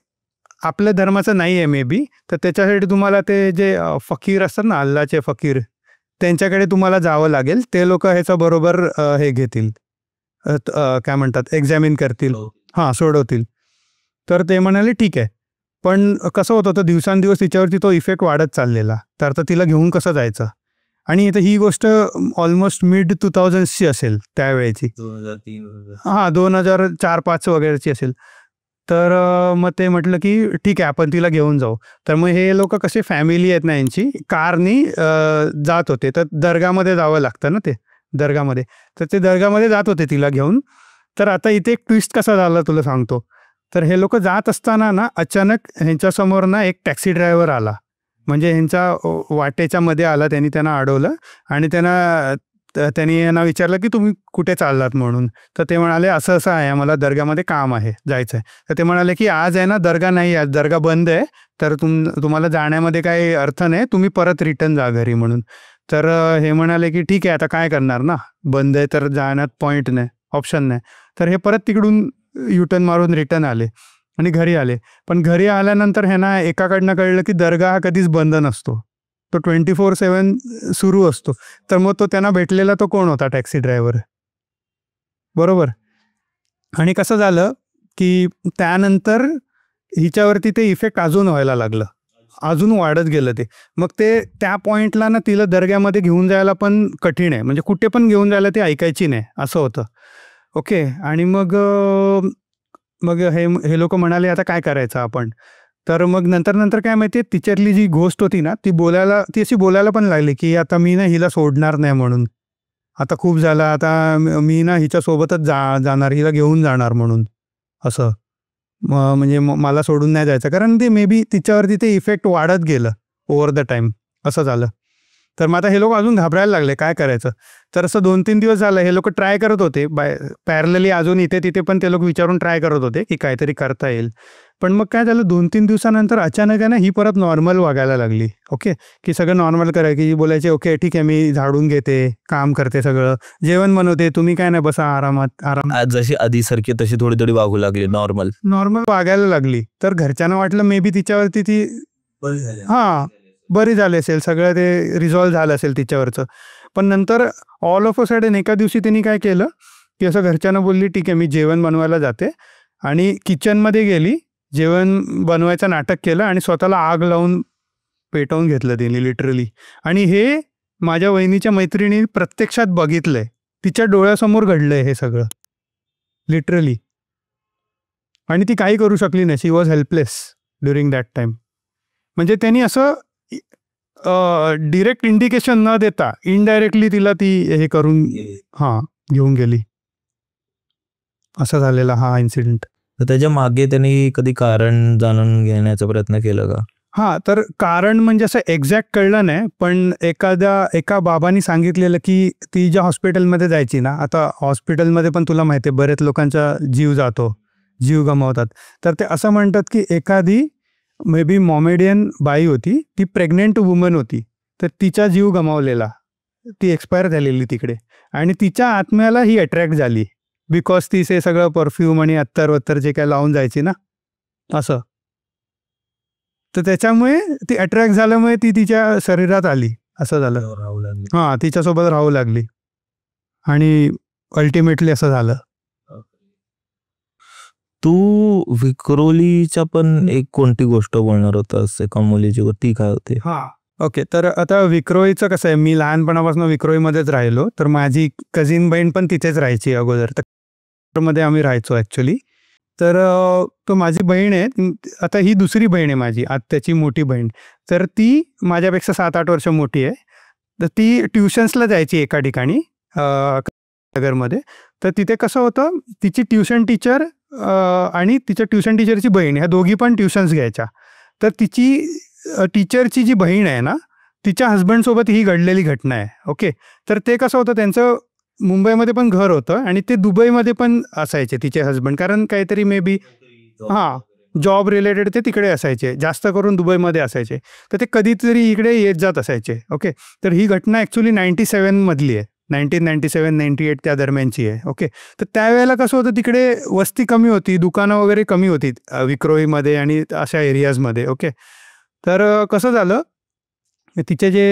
S1: आपल्या धर्माचं नाही आहे मे बी, तर त्याच्यासाठी तुम्हाला ते जे फकीर असतात ना, अल्लाचे फकीर, त्यांच्याकडे तुम्हाला जावं लागेल. ते लोक ह्याचं बरोबर हे घेतील, काय म्हणतात, एक्झामिन करतील, हां, सोडवतील. तर ते म्हणाले ठीक आहे. पण कसं होतं, तर दिवसांदिवस तिच्यावरती तो इफेक्ट वाढत चाललेला. तर आता तिला घेऊन कसं जायचं? आणि ही गोष्ट ऑलमोस्ट मिड 2000ची असेल त्यावेळेची, हां, 2004-05 वगैरेची असेल. तर मग ते म्हटलं की ठीक आहे, आपण तिला घेऊन जाऊ. तर मग हे लोक कसे फॅमिली आहेत ना यांची, कारनी जात होते. तर दर्गामध्ये जावं लागतं ना, ते दर्गामध्ये, तर ते दर्गामध्ये जात होते तिला घेऊन. तर आता इथे एक ट्विस्ट कसा झाला तुला सांगतो. तर हे लोक जात असताना ना अचानक ह्यांच्यासमोर ना एक टॅक्सी ड्रायव्हर आला, म्हणजे ह्यांच्या वाटेच्या मध्ये आला. त्यांना अडवलं आणि त्यांनी यांना विचारलं की तुम्ही कुठे चाललात म्हणून. तर ते म्हणाले असं असं आहे, मला दर्गामध्ये काम आहे, जायचं आहे. तर ते म्हणाले की आज आहे ना दर्गा नाही, आज दर्गा बंद आहे, तर तुम्हाला जाण्यामध्ये काही अर्थ नाही, तुम्ही परत रिटर्न जा घरी म्हणून. तर हे म्हणाले की ठीक आहे, आता काय करणार ना, बंद आहे तर जाण्यात पॉईंट नाही, ऑप्शन नाही. तर हे परत तिकडून युटर्न मारून रिटर्न आले आणि घरी आले. पण घरी आल्यानंतर ह्यांना एकाकडनं कळलं की दर्गा हा कधीच बंद नसतो, तो 24/7 सुरू असतो. तर मग तो त्यांना भेटलेला तो कोण होता? टॅक्सी ड्रायव्हर, बरोबर. आणि कसं झालं की त्यानंतर हिच्यावरती ते इफेक्ट अजून व्हायला लागलं, अजून वाढत गेलं ते. मग ते त्या पॉईंटला ना तिला दर्ग्यामध्ये घेऊन जायला पण कठीण आहे, म्हणजे कुठे पण घेऊन जायला ती ऐकायची नाही, असं होतं. ओके. आणि मग हे लोक म्हणाले आता काय करायचं आपण. तर मग नंतर काय माहिती आहे, तिच्यातली जी घोस्ट होती ना, ती अशी बोलायला पण लागली की आता मी ना हिला सोडणार नाही म्हणून, आता खूप झालं, आता मी ना हिच्यासोबतच जाणार, हिला घेऊन जाणार म्हणून, असं. म्हणजे मला सोडून नाही जायचं, कारण ते मे बी तिच्यावरती ते इफेक्ट वाढत गेलं ओव्हर द टाईम, असं झालं. तर मग आता हे लोक अजून घाबरायला लागले, काय करायचं. तर असं 2-3 दिवस झालं हे लोक ट्राय करत होते, पॅरलली अजून इथे तिथे पण ते लोक विचारून ट्राय करत होते की काहीतरी करता येईल. पण मग काय झालं, 2-3 दिवसानंतर अचानक आहे ना ही परत नॉर्मल वागायला लागली. ओके, की सगळं नॉर्मल करायची, बोलायचे ओके ठीक आहे, मी झाडून घेते, काम करते, सगळं जेवण बनवते, तुम्ही काय नाही, बसा आराम.
S4: जशी आधीसारखी तशी थोडी थोडी वागू लागली, नॉर्मल
S1: वागायला लागली. तर घरच्यांना वाटलं मे बी तिच्यावरती ती बरी झाली असेल, सगळं ते रिझॉल्व्ह झालं असेल तिच्यावरचं. पण नंतर ऑल ऑफ अ सडन एका दिवशी त्यांनी काय केलं की असं घरच्यांना बोलली ठीक आहे मी जेवण बनवायला जाते, आणि किचनमध्ये गेली, जेवण बनवायचं नाटक केलं आणि स्वतःला आग लावून पेटवून घेतलं तिने लिटरली. आणि हे माझ्या वहिनीच्या मैत्रिणी प्रत्यक्षात बघितलंय, तिच्या डोळ्यासमोर घडलंय हे सगळं लिटरली. आणि ती काही करू शकली नाही, she was helpless during that time. म्हणजे त्यांनी असं डिरेक्ट इंडिकेशन न देता इनडायरेक्टली तिला ती हे करून घेऊन गेली, असा झालेला हा इन्सिडेंट.
S4: तर त्याच्या मागे त्यांनी कधी कारण जाणून घेण्याचा प्रयत्न केला का?
S1: तर कारण म्हणजे असं एक्झॅक्ट कळलं नाही, पण एका बाबांनी सांगितलेलं की ती ज्या हॉस्पिटलमध्ये जायची ना, आता हॉस्पिटलमध्ये पण तुला माहिती आहे बरेच लोकांचा जीव जातो, जीव गमावतात. तर ते असं म्हणतात की एखादी मे बी मॉमेडियन बाई होती, ती प्रेग्नेंट वुमन होती, तर तिचा जीव गमावलेला, ती एक्सपायर झालेली तिकडे, आणि तिच्या आत्म्याला ही अट्रॅक्ट झाली बिकॉज ती ते सगळं परफ्यूम आणि अत्तर जे काय लावून जायची ना असं. तर त्याच्यामुळे ती अट्रॅक्ट झाल्यामुळे ती तिच्या शरीरात आली, असं झालं. तिच्यासोबत राहू लागली आणि अल्टिमेटली असं झालं.
S4: तू विक्रोलीच्या पण एक कोणती गोष्ट बोलणार होतास एका मुलीची, ती काय होती?
S1: ओके. तर आता विक्रोळीचं कसं आहे, मी लहानपणापासून विक्रोळीमध्येच राहिलो, तर माझी कझिन बहीण पण तिथेच राहायची अगोदर, तर मध्ये आम्ही राहायचो ॲक्च्युली. तर तो माझी बहीण आहे, आता ही दुसरी बहीण आहे माझी, आत्याची मोठी बहीण. तर ती माझ्यापेक्षा 7-8 वर्ष मोठी आहे. तर ती ट्युशन्सला जायची एका ठिकाणी नगरमध्ये. तर तिथे कसं होतं, तिची ट्युशन टीचर आणि तिच्या ट्युशन टीचरची बहीण, ह्या दोघी पण ट्युशन्स घ्यायच्या. तर तिची टीचरची जी बहीण आहे ना, तिच्या हस्बंडसोबत ही घडलेली घटना आहे. ओके. तर ते कसं होतं, त्यांचं मुंबईमध्ये पण घर होतं आणि ते दुबईमध्ये पण असायचे तिचे हस्बंड, कारण काहीतरी मे बी जॉब रिलेटेड ते तिकडे असायचे, जास्त करून दुबईमध्ये असायचे. तर ते कधीतरी इकडे येत जात असायचे. ओके, तर ही घटना ॲक्च्युली 97 मधली आहे, 1997-98 त्या दरम्यानची आहे. ओके, तर त्यावेळेला कसं होतं, तिकडे वस्ती कमी होती, दुकानं वगैरे कमी होती विक्रोळीमध्ये आणि अशा एरियाजमध्ये. ओके, तर कसं झालं, तिचे जे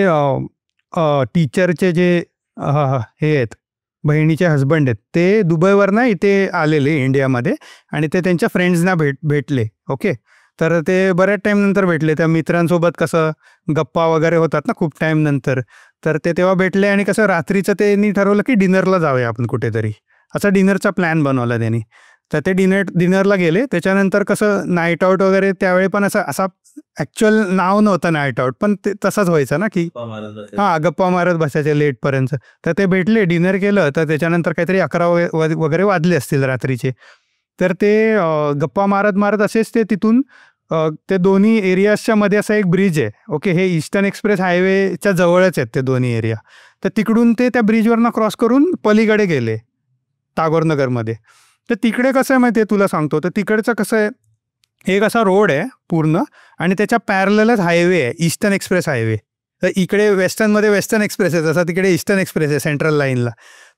S1: टीचरचे जे हे आहेत, बहिणीचे हस्बंड आहेत, ते दुबईवरनं इथे आलेले इंडियामध्ये आणि ते त्यांच्या फ्रेंड्सना भेटले. ओके, तर ते बऱ्याच टाईम नंतर भेटले. त्या मित्रांसोबत कसं गप्पा वगैरे होतात ना खूप टाईम नंतर, तर ते तेव्हा भेटले आणि कसं रात्रीचं त्यांनी ठरवलं की डिनरला जाऊया आपण कुठेतरी, असा डिनरचा प्लॅन बनवला त्यांनी. तर ते डिनरला गेले. त्याच्यानंतर कसं नाईट आऊट वगैरे त्यावेळी पण असा ॲक्च्युअल नाव नव्हतं नाईट आऊट, पण ते तसंच व्हायचं ना की गप्पा मारत बसायचे लेटपर्यंत. तर ते भेटले, डिनर केलं, तर त्याच्यानंतर काहीतरी 11 वगैरे वाजले असतील रात्रीचे. तर ते गप्पा मारत असेच ते तिथून ते दोन्ही एरियाजच्या मध्ये असा एक ब्रिज आहे. ओके, हे ईस्टर्न एक्सप्रेस हायवेच्या जवळच आहेत ते दोन्ही एरिया. तर तिकडून ते त्या ब्रिजवरनं क्रॉस करून पलीकडे गेले टागोरनगरमध्ये. तर तिकडे कसं आहे माहिती आहे तुला सांगतो, तर तिकडचं कसं आहे, एक असा रोड आहे पूर्ण आणि त्याच्या पॅरलच हायवे आहे, ईस्टर्न एक्सप्रेस हायवे. तर इकडे वेस्टर्नमध्ये वेस्टर्न एक्सप्रेस आहे, तसा तिकडे ईस्टर्न एक्सप्रेस आहे सेंट्रल लाईनला.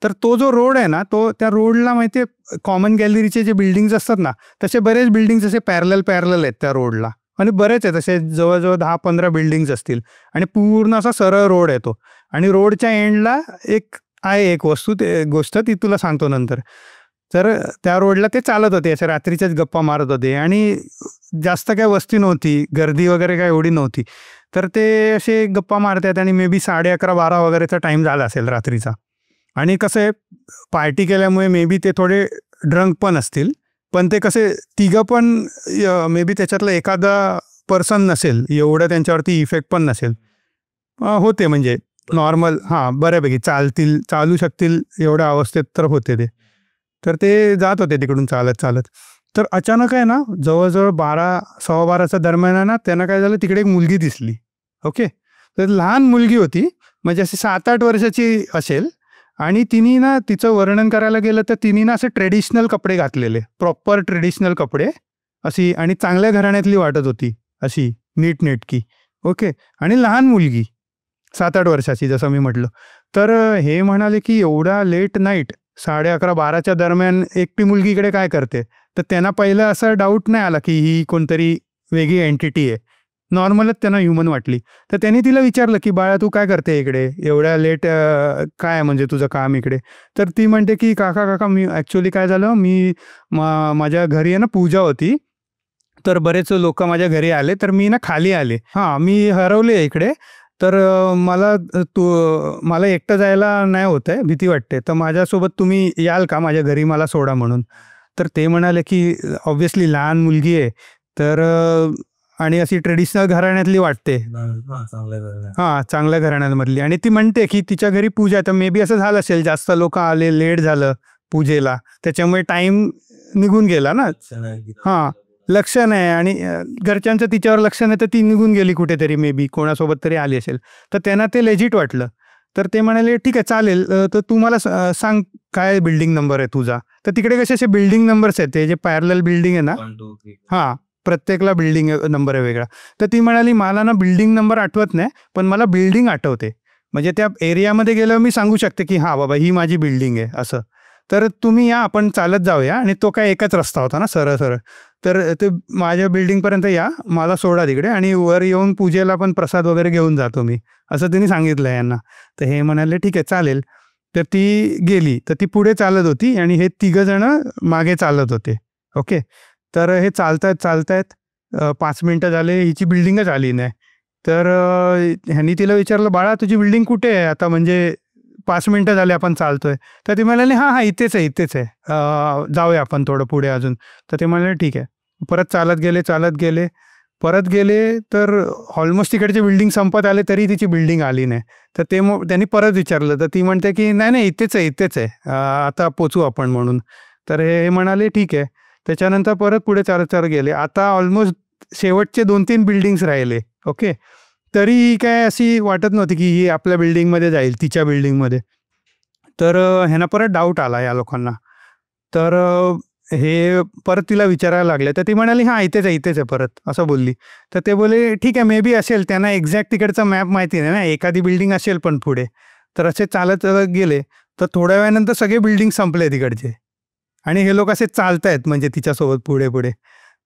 S1: तर तो जो रोड आहे ना, तो त्या रोडला माहिती आहे कॉमन गॅलरीचे जे बिल्डिंग्स असतात ना, तसे बरेच बिल्डिंग्स असे पॅरल आहेत त्या रोडला, आणि बरेच आहेत असे, जवळजवळ 10-15 बिल्डिंग्स असतील आणि पूर्ण असा सरळ रोड आहे तो. आणि रोडच्या एंडला एक गोष्ट ती तुला सांगतो नंतर. तर त्या रोडला ते चालत होते, असे रात्रीच्याच गप्पा मारत होते आणि जास्त काय वस्ती नव्हती, गर्दी वगैरे काय एवढी नव्हती. तर ते असे गप्पा मारतात आणि मे बी 11:30-12 वगैरेचा टाईम झाला असेल रात्रीचा. आणि कसं आहे, पार्टी केल्यामुळे मे बी ते थोडे ड्रंक पण असतील, पण ते कसे तिघं पण मे बी त्याच्यातलं एखादा पर्सन नसेल, एवढं त्यांच्यावरती इफेक्ट पण नसेल, होते म्हणजे नॉर्मल, बऱ्यापैकी चालू शकतील एवढ्या अवस्थेत तर होते ते. तर ते जात होते तिकडून चालत. तर अचानक आहे ना, जवळजवळ 12-12:15 दरम्यान ना, त्यांना काय झालं, तिकडे एक मुलगी दिसली. ओके, तर लहान मुलगी होती, म्हणजे अशी 7-8 वर्षाची असेल. आणि तिने ना, तिचं वर्णन करायला गेलं तर तिने ना असे ट्रेडिशनल कपडे घातलेले, प्रॉपर ट्रेडिशनल कपडे अशी, आणि चांगल्या घराण्यातली वाटत होती, अशी नीटनेटकी. ओके, आणि लहान मुलगी 7-8 वर्षाची, जसं मी म्हटलं. तर हे म्हणाले की एवढा लेट नाईट 11:30-12च्या दरम्यान एकटी मुलगी इकडे काय करते. तर त्यांना पहिलं असं डाऊट नाही आला की ही कोणतरी वेगळी एंटिटी आहे, नॉर्मलच त्यांना ह्युमन वाटली. तर त्यांनी तिला विचारलं की बाळा तू काय करते इकडे एवढ्या लेट, काय म्हणजे तुझं काम इकडे. तर ती म्हणते की काका मी ॲक्च्युली काय झालं, मी माझ्या घरी आहे ना पूजा होती, तर बरेच लोक माझ्या घरी आले, तर मी ना खाली आले, मी हरवले इकडे. तर मला एकटं जायला नाही होत आहे, भीती वाटते, तर माझ्यासोबत तुम्ही याल का माझ्या घरी, मला सोडा म्हणून. तर ते म्हणाले की ऑब्व्हियसली लहान मुलगी आहे, तर आणि अशी ट्रेडिशनल घराण्यातली वाटते, चांगल्या घराण्यामधली, आणि ती म्हणते की तिच्या घरी पूजा, तर मे बी असं झालं असेल, जास्त लोक आले, लेट झालं पूजेला, त्याच्यामुळे टाईम निघून गेला ना. लक्ष नाही, आणि घरच्यांचं तिच्यावर लक्ष नाही, तर ती निघून गेली कुठेतरी, मे बी कोणासोबत तरी आली असेल. तर त्यांना ते लेजिट वाटलं. तर ते म्हणाले ठीक आहे चालेल, तर तू मला सांग काय बिल्डिंग नंबर आहे तुझा. तर तिकडे कसे असे बिल्डिंग नंबर्स आहेत, ते जे पॅरलल बिल्डिंग आहे ना, प्रत्येकला बिल्डिंग नंबर आहे वेगळा. तर ती म्हणाली मला ना बिल्डिंग नंबर आठवत नाही, पण मला बिल्डिंग आठवते, म्हणजे त्या एरियामध्ये गेल्यावर मी सांगू शकते की बाबा ही माझी बिल्डिंग आहे असं. तर तुम्ही या, आपण चालत जाऊया, आणि तो काय एकच रस्ता होता ना, सरळ. तर ते माझ्या बिल्डिंगपर्यंत या, मला सोडा तिकडे, आणि वर येऊन पूजेला पण प्रसाद वगैरे घेऊन जातो मी, असं त्यांनी सांगितलं यांना. तर हे म्हणाले ठीक आहे चालेल. तर ती गेली, तर ती पुढे चालत होती आणि हे तिघं जण मागे चालत होते. ओके, तर हे चालतायत 5 मिनिटं झाले, हिची बिल्डिंगच आली नाही. तर ह्यांनी तिला विचारलं बाळा तुझी बिल्डिंग कुठे आहे आता, म्हणजे 5 मिनिटं झाले आपण चालतोय. तर ते म्हणाले इथेच आहे, जाऊया आपण थोडं पुढे अजून. तर ते म्हणाले ठीक आहे. परत चालत गेले, तर ऑलमोस्ट तिकडचे बिल्डिंग संपत आले, तरी तिची बिल्डिंग आली नाही. तर त्यांनी परत विचारलं, तर ती म्हणते की नाही इथेच आहे, आता पोचू आपण म्हणून. तर हे म्हणाले ठीक आहे. त्याच्यानंतर परत पुढे चालत गेले. आता ऑलमोस्ट शेवटचे 2-3 बिल्डिंग्स राहिले. ओके, तरी काय अशी वाटत नव्हती की ही आपल्या बिल्डिंगमध्ये जाईल, तिच्या बिल्डिंगमध्ये. तर ह्यांना परत डाऊट आला या लोकांना. तर हे परत तिला विचारायला लागले, तर ती म्हणाली हां इथेच आहे परत, असं बोलली. तर ते बोलले ठीक आहे मे बी असेल, त्यांना एक्झॅक्ट तिकडचा मॅप माहिती नाही ना, एखादी बिल्डिंग असेल पण पुढे. तर असे चालत चालत गेले, तर थोड्या वेळानंतर सगळे बिल्डिंग संपले तिकडचे आणि हे लोक असे चालतायत म्हणजे तिच्यासोबत पुढे पुढे.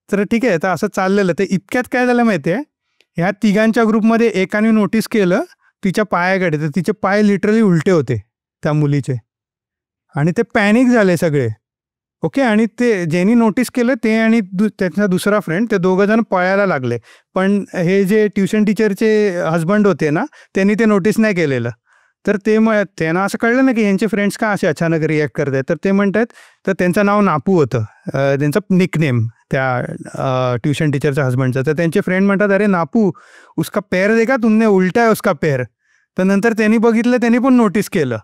S1: तर ठीक आहे, तर असं चाललेलं. ते इतक्यात काय झालं माहिती आहे, ह्या तिघांच्या ग्रुपमध्ये एकाने नोटीस केलं तिच्या पायाकडे, तर तिचे पाय लिटरली उलटे होते त्या मुलीचे आणि ते पॅनिक झाले सगळे. ओके. आणि ते ज्यांनी नोटीस केलं ते आणि त्याचा दुसरा फ्रेंड, ते दोघं जण पळायला लागले. पण हे जे ट्युशन टीचरचे हजबंड होते ना, त्यांनी ते नोटीस नाही केलेलं. तर त्यांना असं कळलं ना की यांचे फ्रेंड्स का असे अचानक रिॲक्ट करत आहेत. तर ते म्हणतात, तर त्यांचं नाव नापू होतं, त्यांचं निकनेम त्या ट्यूशन टीचरच्या हस्बंडचं. तर त्यांचे फ्रेंड म्हणतात अरे नापू उसका पैर देखा तुमने, उलटा है उसका पैर. तर नंतर त्यांनी बघितलं, त्यांनी पण नोटीस केलं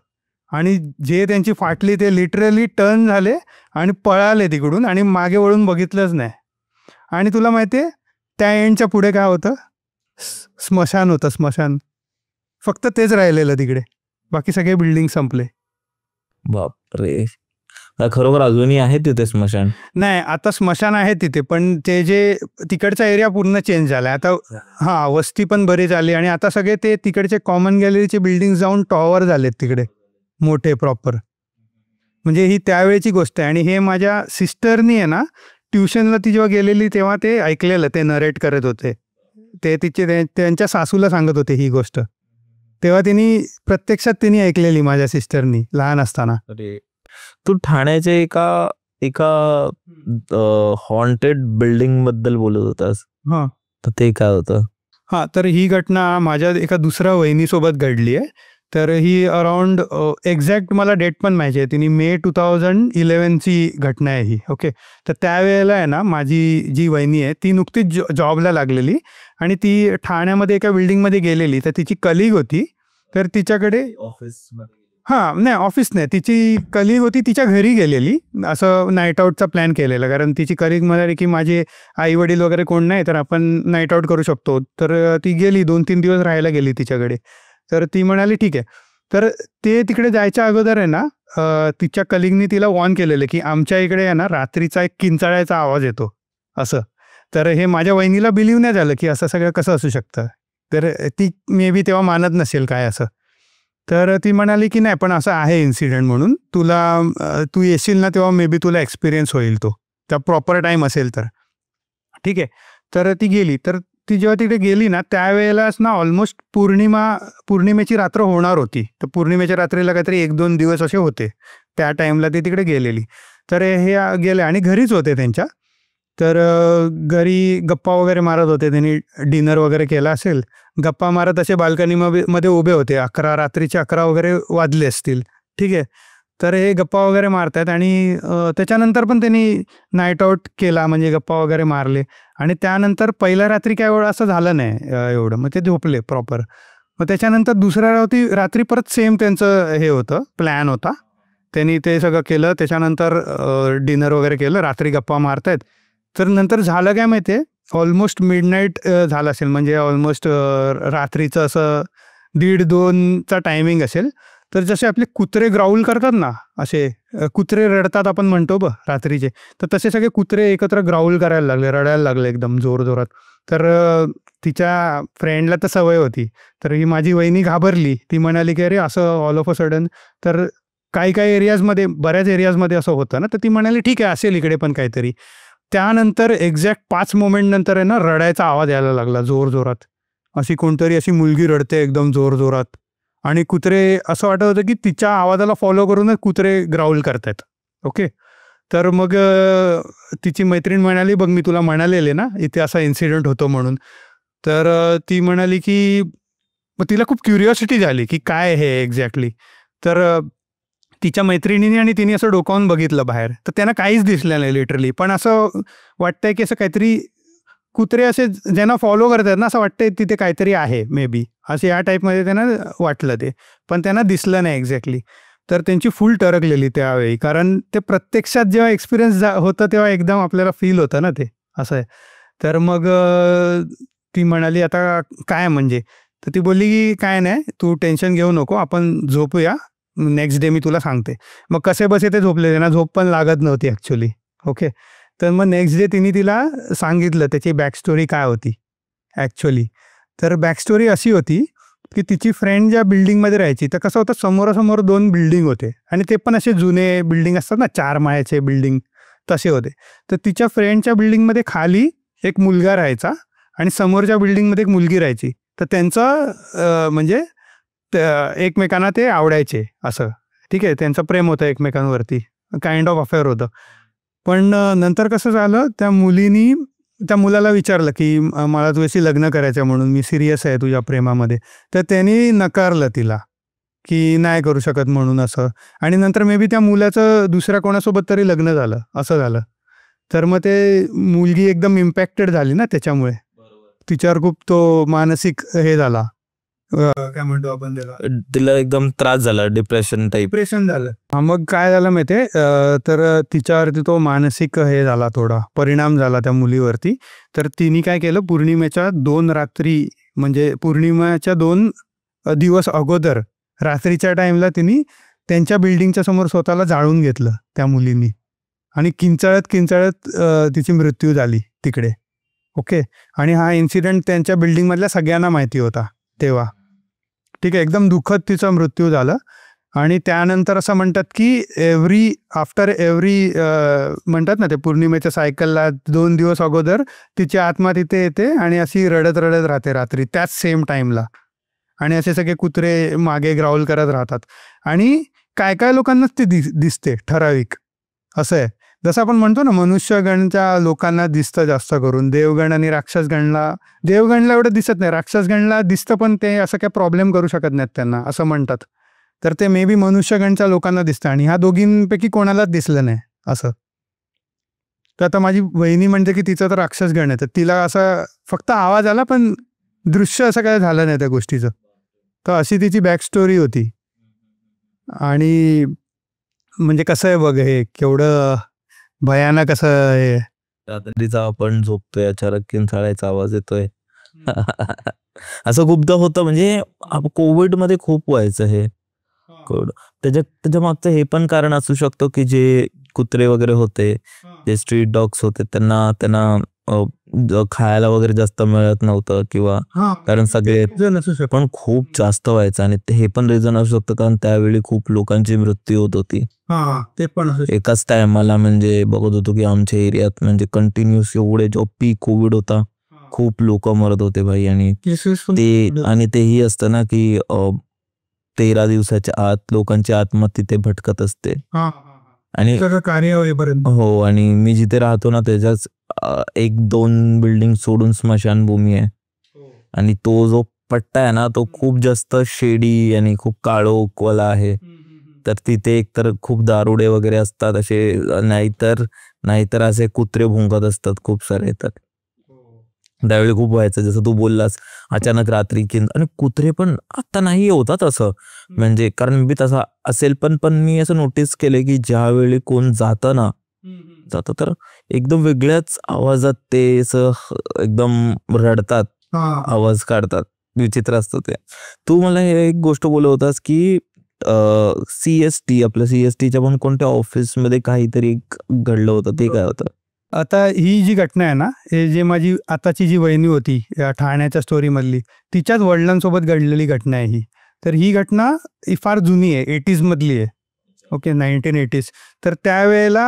S1: आणि जे त्यांची फाटली ते लिटरली टर्न झाले आणि पळाले तिकडून आणि मागे वळून बघितलंच नाही. आणि तुला माहिती आहे त्या एंडच्या पुढे काय होतं, स्मशान होतं, स्मशान. फक्त तेच राहिलेलं तिकडे, बाकी सगळे बिल्डिंग संपले.
S3: बापरे, खरोखर अजूनही आहे तिथे स्मशान?
S1: नाही, आता स्मशान आहे तिथे, पण ते जे तिकडचा एरिया पूर्ण चेंज झाला आता. हां, वस्ती पण बरी झाली आणि आता सगळे ते तिकडचे कॉमन गॅलरीचे बिल्डिंग जाऊन टॉवर झालेत तिकडे मोठे प्रॉपर. म्हणजे ही त्यावेळेची गोष्ट आहे. आणि हे माझ्या सिस्टरनी आहे ना, ट्युशनला ती जेव्हा गेलेली तेव्हा ते ऐकलेलं, ते नरेट करत होते, ते त्यांच्या सासूला सांगत होते ही गोष्ट. तेव्हा प्रत्यक्षात तिने ऐकलेली माझ्या सिस्टरनी लहान असताना.
S3: तू ठाण्याच्या एका हॉन्टेड बिल्डिंग बद्दल बोलत होतास.
S1: हां,
S3: तर ते काय होतं?
S1: हां, तर ही घटना माझ्या एका दुसऱ्या वहिनीसोबत घडली आहे. तर ही अराउंड एक्झॅक्ट मला डेट पण माहिती आहे, तिने मे 2011ची घटना आहे ही. ओके. तर त्यावेळेला आहे ना, माझी जी वहिनी आहे ती नुकतीच जॉबला लागलेली आणि ती ठाण्यामध्ये एका बिल्डिंगमध्ये गेलेली. तर तिची कलिग होती, तर तिच्याकडे हां, नाही ऑफिस नाही, तिची कलिग होती, तिच्या घरी गेलेली, असं नाईट आऊटचा प्लॅन केलेला. कारण तिची कलिग म्हणाली की माझे आई वडील वगैरे कोण नाही, तर आपण नाईट आऊट करू शकतो. तर ती गेली, 2-3 दिवस राहायला गेली तिच्याकडे. तर ती म्हणाली ठीक आहे. तर ते तिकडे जायच्या अगोदर आहे ना, तिच्या कलिगनी तिला वॉर्न केलेलं की आमच्या इकडे आहे ना रात्रीचा एक किंचाळ्याचा आवाज येतो असं. तर हे माझ्या वहिनीला बिलीव्ह नाही झालं की असं सगळं कसं असू शकतं. तर ती मे बी तेव्हा मानत नसेल काय असं. तर ती म्हणाली की नाही पण असं आहे इन्सिडेंट म्हणून, तू येशील ना तेव्हा मे बी तुला एक्सपिरियन्स होईल तो, त्या प्रॉपर टाईम असेल तर. ठीक आहे. तर ती गेली. तर ती जेव्हा तिकडे गेली ना त्यावेळेलाच ना ऑलमोस्ट पौर्णिमेची रात्र होणार होती. तर पौर्णिमेच्या रात्रीला काहीतरी 1-2 दिवस असे होते, त्या टाईमला ती तिकडे गेलेली. तर हे गेले आणि घरीच होते त्यांच्या. तर घरी गप्पा वगैरे मारत होते, त्यांनी डिनर वगैरे केला असेल, गप्पा मारत असे बाल्कनीमध्ये उभे होते. रात्रीचे 11 वगैरे वाजले असतील. ठीक आहे. तर हे गप्पा वगैरे मारतात आणि त्याच्यानंतर पण त्यांनी नाईट आऊट केला, म्हणजे गप्पा वगैरे मारले आणि त्यानंतर पहिल्या रात्री काय एवढं असं झालं नाही एवढं, मग ते झोपले प्रॉपर. मग त्याच्यानंतर दुसऱ्या रात्री परत सेम त्यांचं हे होतं, प्लॅन होता. त्यांनी ते सगळं केलं, त्याच्यानंतर डिनर वगैरे केलं, रात्री गप्पा मारतायत. तर नंतर झालं काय माहिती आहे, ऑलमोस्ट मिडनाईट झालं असेल, म्हणजे ऑलमोस्ट रात्रीचं असं 1:30-2चा टायमिंग असेल. तर जसे आपले कुत्रे ग्राउल करतात ना, असे कुत्रे रडतात आपण म्हणतो रात्रीचे, तर तसे सगळे कुत्रे एकत्र ग्राउल करायला लागले, रडायला लागले एकदम जोरजोरात. तर तिच्या फ्रेंडला तर सवय होती, तर ही माझी वहिनी घाबरली. ती म्हणाली की अरे असं ऑल ऑफ अ सडन. तर काही एरियाजमध्ये, बऱ्याच एरियाजमध्ये असं होतं ना, तर ती म्हणाली ठीक आहे असेल इकडे पण काहीतरी. त्यानंतर एक्झॅक्ट 5 मोमेंट नंतर आहे ना रडायचा आवाज यायला लागला जोरजोरात. अशी कोणतरी अशी मुलगी रडते एकदम जोरजोरात आणि कुत्रे, असं वाटत होतं की तिच्या आवाजाला फॉलो करूनच कुत्रे ग्राउल करतायत. ओके. तर मग तिची मैत्रीण म्हणाली बघ मी तुला म्हणालेले ना इथे असा इन्सिडेंट होतो म्हणून. तर ती म्हणाली की मग तिला खूप क्युरिओसिटी झाली की काय हे एक्झॅक्टली. तर तिच्या मैत्रिणीने आणि तिने असं डोकावून बघितलं बाहेर, तर त्यांना काहीच दिसलं नाही लिटरली. पण असं वाटतंय की असं काहीतरी कुत्रे असे ज्यांना फॉलो करतात ना, असं वाटतंय तिथे काहीतरी आहे मे बी, असे या टाईपमध्ये त्यांना वाटलं ते, पण त्यांना दिसलं नाही एक्झॅक्टली. तर त्यांची फुल टरकलेली त्यावेळी, कारण ते प्रत्यक्षात जेव्हा एक्सपिरियन्स होतं तेव्हा एकदम आपल्याला फील होतं ना ते असं आहे. तर मग ती म्हणाली आता काय म्हणजे, तर ती बोलली की काय नाही तू टेन्शन घेऊ नको, आपण झोपूया, नेक्स्ट डे मी तुला सांगते. मग कसे बसे ते झोपले, त्यांना झोप पण लागत नव्हती ॲक्च्युली. ओके, तर मग नेक्स्ट डे तिने तिला सांगितलं त्याची बॅकस्टोरी काय होती ॲक्च्युली. तर बॅकस्टोरी अशी होती की तिची फ्रेंड ज्या बिल्डिंगमध्ये राहायची, तर कसं होतं समोरासमोर 2 बिल्डिंग होते आणि ते पण असे जुने बिल्डिंग असतात ना, 4 माळ्याचे बिल्डिंग तसे होते. तर तिच्या फ्रेंडच्या बिल्डिंगमध्ये खाली एक मुलगा राहायचा आणि समोरच्या बिल्डिंगमध्ये एक मुलगी राहायची. तर त्यांचं म्हणजे एकमेकांना ते आवडायचे असं, ठीक आहे, त्यांचं प्रेम होतं एकमेकांवरती, काइंड ऑफ अफेअर होतं. पण नंतर कसं झालं, त्या मुलीनी त्या मुलाला विचारलं की मला तुझ्याशी लग्न करायचं म्हणून, मी सिरियस आहे तुझ्या प्रेमामध्ये. तर त्यांनी नकारलं तिला की नाही करू शकत म्हणून असं. आणि नंतर मे बी त्या मुलाचं दुसऱ्या कोणासोबत तरी लग्न झालं, असं झालं. तर मग ते मुलगी एकदम इम्पॅक्टेड झाली ना त्याच्यामुळे, तिच्यावर खूप तो मानसिक हे झाला, काय म्हणतो आपण त्याला,
S4: तिला एकदम त्रास झाला, डिप्रेशन
S1: झालं. मग काय झालं माहितीये, तर तिच्यावरती तो मानसिक हे झाला, थोडा परिणाम झाला त्या मुलीवरती. तर तिने काय केलं, पौर्णिमेच्या 2 रात्री म्हणजे पौर्णिमेच्या 2 दिवस अगोदर रात्रीच्या टाइमला तिने त्यांच्या बिल्डिंगच्या समोर स्वतःला जाळून घेतलं त्या मुलींनी आणि किंचाळत तिची मृत्यू झाली तिकडे. ओके, आणि हा इन्सिडेंट त्यांच्या बिल्डिंगमधल्या सगळ्यांना माहिती होता तेव्हा, ठीक आहे. एकदम दुःखद तिचा मृत्यू झाला. आणि त्यानंतर असं म्हणतात की आफ्टर एव्हरी म्हणतात ना ते पौर्णिमेच्या सायकलला 2 दिवस अगोदर तिची आत्मा तिथे येते आणि अशी रडत राहते रात्री त्याच सेम टाईमला. आणि असे सगळे कुत्रे मागे ग्राउल करत राहतात. आणि काय काय लोकांनाच ते दिसते ठराविक, असं आहे. जसं आपण म्हणतो ना मनुष्यगणच्या लोकांना दिसतं जास्त करून, देवगण आणि राक्षसगणला एवढं दिसत नाही, राक्षसगणला दिसतं पण ते असं काय प्रॉब्लेम करू शकत नाहीत त्यांना, असं म्हणतात. तर ते मे बी मनुष्यगणच्या लोकांना दिसतं आणि ह्या दोघींपैकी कोणालाच दिसलं नाही असं. तर आता माझी वहिनी म्हणते की तिचं तर राक्षसगण आहे, तर तिला असं फक्त आवाज आला पण दृश्य असं काय झालं नाही त्या गोष्टीचं. तर अशी तिची बॅक स्टोरी होती. आणि म्हणजे कसं आहे बघ, हे केवढं भयानक असं आहे.
S4: रात्रीचा आपण झोपतोय, अचानक किंचाळायचा आवाज येतोय. असं खूपदा होतं, म्हणजे कोविड मध्ये खूप व्हायचं हे. त्याच्या मागचं हे पण कारण असू शकतो की जे कुत्रे वगैरे होते, जे स्ट्रीट डॉग्स होते, त्यांना खायला वगैरे जास्त मिळत नव्हतं किंवा कारण सगळे पण खूप जास्त व्हायचं. आणि हे पण रिझन असू शकतं कारण त्यावेळी खूप लोकांची मृत्यू होत होती
S1: ते पण
S4: एकाच टायमाला. म्हणजे बघत होतो की आमच्या एरियात म्हणजे कंटिन्युअस एवढे जो पीक कोविड होता, खूप लोक मरत होते भाई. आणि तेही असतं ना की 13 दिवसाच्या आत लोकांची आत्मा तिथे भटकत असते. आणि हो, आणि मी जिथे राहतो ना त्याच्याच 1-2 बिल्डिंग सोडून स्मशानभूमी आहे. आणि तो जो पट्टा आहे ना तो खूप जास्त शेडी आणि खूप काळोखवाला आहे. तर तिथे एकतर खूप दारुडे वगैरे असतात असे, नाहीतर असे कुत्रे भुंकत असतात खूप सारे. तर त्यावेळी खूप व्हायचं, जसं तू बोललास अचानक रात्री आणि कुत्रे पण आता नाही होतात असं, म्हणजे कारण मी तसा असेल पण मी असं नोटीस केलं की ज्यावेळी कोण जातं तर एकदम वेगळ्याच आवाजात ते असं एकदम रडतात, आवाज काढतात, विचित्र असतं ते. तू मला हे एक गोष्ट बोलत होतास की CST आपल्या CSTच्या पण कोणत्या ऑफिसमध्ये काहीतरी घडलं होतं, ते काय होतं?
S1: आता ही जी घटना आहे ना, हे जे माझी आताची जी वहिनी होती या ठाण्याच्या स्टोरीमधली, तिच्याच वडिलांसोबत घडलेली घटना आहे ही. तर ही घटना ही फार जुनी आहे, 80s मधली आहे. Okay, 1980s. तर त्यावेळेला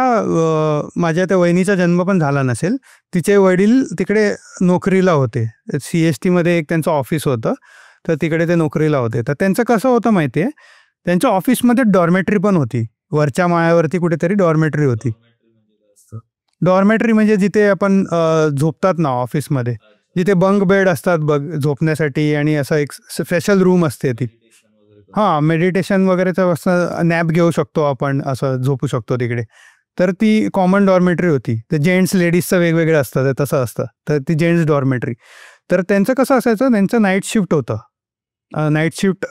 S1: माझ्या त्या वहिनीचा जन्म पण झाला नसेल. तिचे वडील तिकडे नोकरीला होते, CST मध्ये एक त्यांचं ऑफिस होतं, तर तिकडे ते नोकरीला होते. तर त्यांचं कसं होतं माहिती आहे, त्यांच्या ऑफिसमध्ये डॉर्मेटरी पण होती, वरच्या माळ्यावरती कुठेतरी डॉर्मेटरी होती. डॉर्मेटरी म्हणजे जिथे आपण झोपतात ना ऑफिसमध्ये, जिथे बंक बेड असतात बघ झोपण्यासाठी, आणि असं एक स्पेशल रूम असते ती. मेडिटेशन वगैरेचं असं नॅप घेऊ शकतो आपण, असं झोपू शकतो तिकडे. तर ती कॉमन डॉर्मेटरी होती. तर जेंट्स लेडीजचं वेगवेगळं असतं, तसं असतं. तर ती जेंट्स डॉर्मेटरी. तर त्यांचं कसं असायचं, त्यांचं नाईट शिफ्ट होतं, नाईट शिफ्ट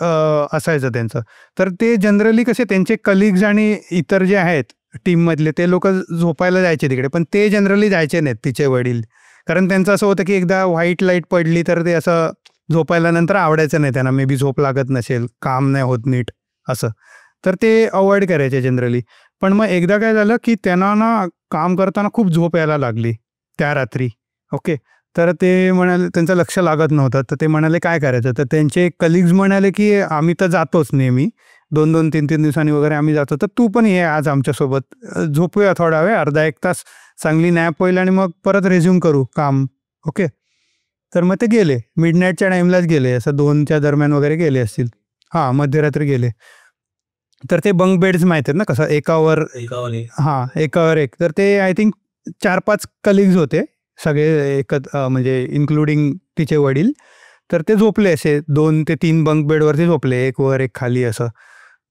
S1: असायचं त्यांचं. तर ते जनरली कसे त्यांचे कलिग्स आणि इतर जे आहेत टीममधले ते लोक झोपायला जायचे तिकडे, पण ते जनरली जायचे नाहीत तिचे वडील. कारण त्यांचं असं होतं की एकदा व्हाईट लाईट पडली तर ते असं झोपायला नंतर आवडायचं नाही त्यांना, मे बी झोप लागत नसेल, काम नाही होत नीट असं. तर ते अवॉइड करायचे जनरली. पण मग एकदा काय झालं की त्यांना ना काम करताना खूप झोप यायला लागली त्या रात्री. ओके, तर ते म्हणाले त्यांचं लक्ष लागत नव्हतं. तर ते म्हणाले काय करायचं. तर त्यांचे कलिग्स म्हणाले की आम्ही तर जातोच नेहमी 2-2, 3-3 दिवसांनी वगैरे आम्ही जातो, तर तू पण ये आज आमच्यासोबत, झोपूया थोडा वेळ, अर्धा एक तास चांगली नॅप होईल आणि मग परत रेझ्यूम करू काम. ओके, तर मग ते गेले मिडनाईटच्या टाईमलाच गेले, असं 2च्या दरम्यान वगैरे गेले असतील. हां, मध्यरात्री गेले. तर ते बंक बेड्स माहिती आहेत ना, कसं एकावर एक. तर ते आय थिंक 4-5 कलिग्स होते सगळे म्हणजे इन्क्लुडिंग तिचे वडील. तर ते झोपले असे 2 ते 3 बंक बेडवरती झोपले, एक वर एक खाली असं.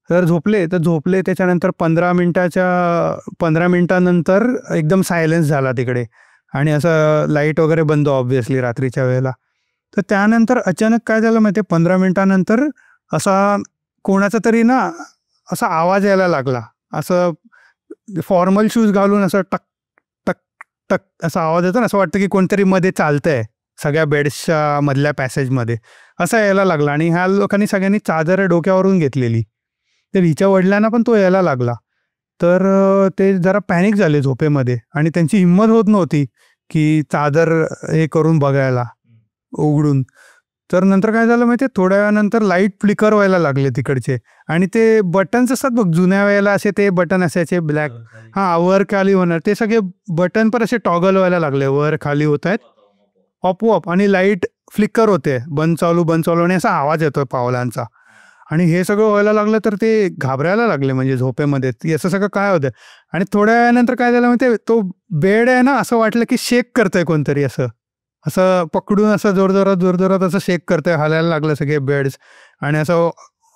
S1: तर झोपले त्याच्यानंतर 15 मिनिटानंतर एकदम सायलेन्स झाला तिकडे आणि असं लाईट वगैरे बंद ऑब्व्हियसली रात्रीच्या वेळेला. तर त्यानंतर अचानक काय झालं माहिती आहे, 15 मिनिटानंतर असा कोणाचा तरी ना असा आवाज यायला लागला, असं फॉर्मल शूज घालून असं टक टक टक असा आवाज येतो ना, असं वाटतं की कोणतरी मध्ये चालतंय सगळ्या बेड्सच्या मधल्या पॅसेजमध्ये, असा यायला लागला. आणि ह्या लोकांनी सगळ्यांनी चादर डोक्यावरून घेतलेली. तर हिच्या वडिलांना पण तो यायला लागला. तर ते जरा पॅनिक झाले झोपेमध्ये आणि त्यांची हिंमत होत नव्हती की चादर हे करून बघायला उघडून. तर नंतर काय झालं माहिती आहे, थोड्या वेळानंतर लाईट फ्लिकर व्हायला लागले तिकडचे आणि ते बटन्स असतात बघ, जुन्या वेळेला असे ते बटन असायचे ब्लॅक, वर खाली होणार, ते सगळे बटन पण असे टॉगल व्हायला लागले, वर खाली होत आहेत आपोआप, आणि लाईट फ्लिकर होते, बंद चालू आणि असा आवाज येतोय पावलांचा. आणि हे सगळं व्हायला लागलं तर ते घाबरायला लागले म्हणजे झोपेमध्ये असं सगळं काय होतं. आणि थोड्या वेळानंतर काय झालं माहिती आहे, तो बेड आहे ना असं वाटलं की शेक करतंय कोणतरी, असं पकडून असं जोरजोरात असं शेक करतंय, हालायला लागलं सगळे बेड्स. आणि असं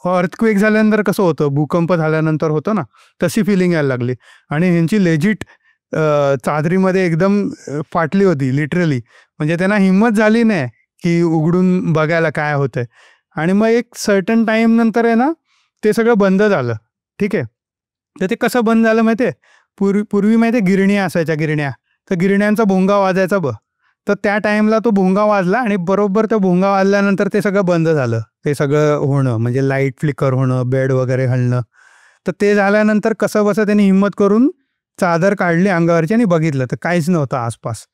S1: अर्थक्वेक झाल्यानंतर कसं होतं, भूकंप झाल्यानंतर होतं ना, तशी फिलिंग यायला लागली. आणि ह्यांची लेजिट चादरीमध्ये एकदम फाटली होती लिटरली, म्हणजे त्यांना हिंमत झाली नाही की उघडून बघायला काय होतंय. आणि मग एक सर्टन टाईम नंतर आहे ना ते सगळं बंद झालं. ठीक आहे, तर ते कसं बंद झालं माहिती आहे, पूर्वी माहिती आहे गिरण्या असायच्या, तर गिरण्यांचा भोंगा वाजायचा तर त्या टाईमला तो भोंगा वाजला आणि बरोबर तो भोंगा वाजल्यानंतर ते सगळं बंद झालं, ते सगळं होणं, म्हणजे लाईट फ्लिकर होणं, बेड वगैरे हलणं. तर ते झाल्यानंतर कसं बसं त्यांनी हिंमत करून चादर काढली अंगावरची आणि बघितलं तर काहीच नव्हतं आसपास.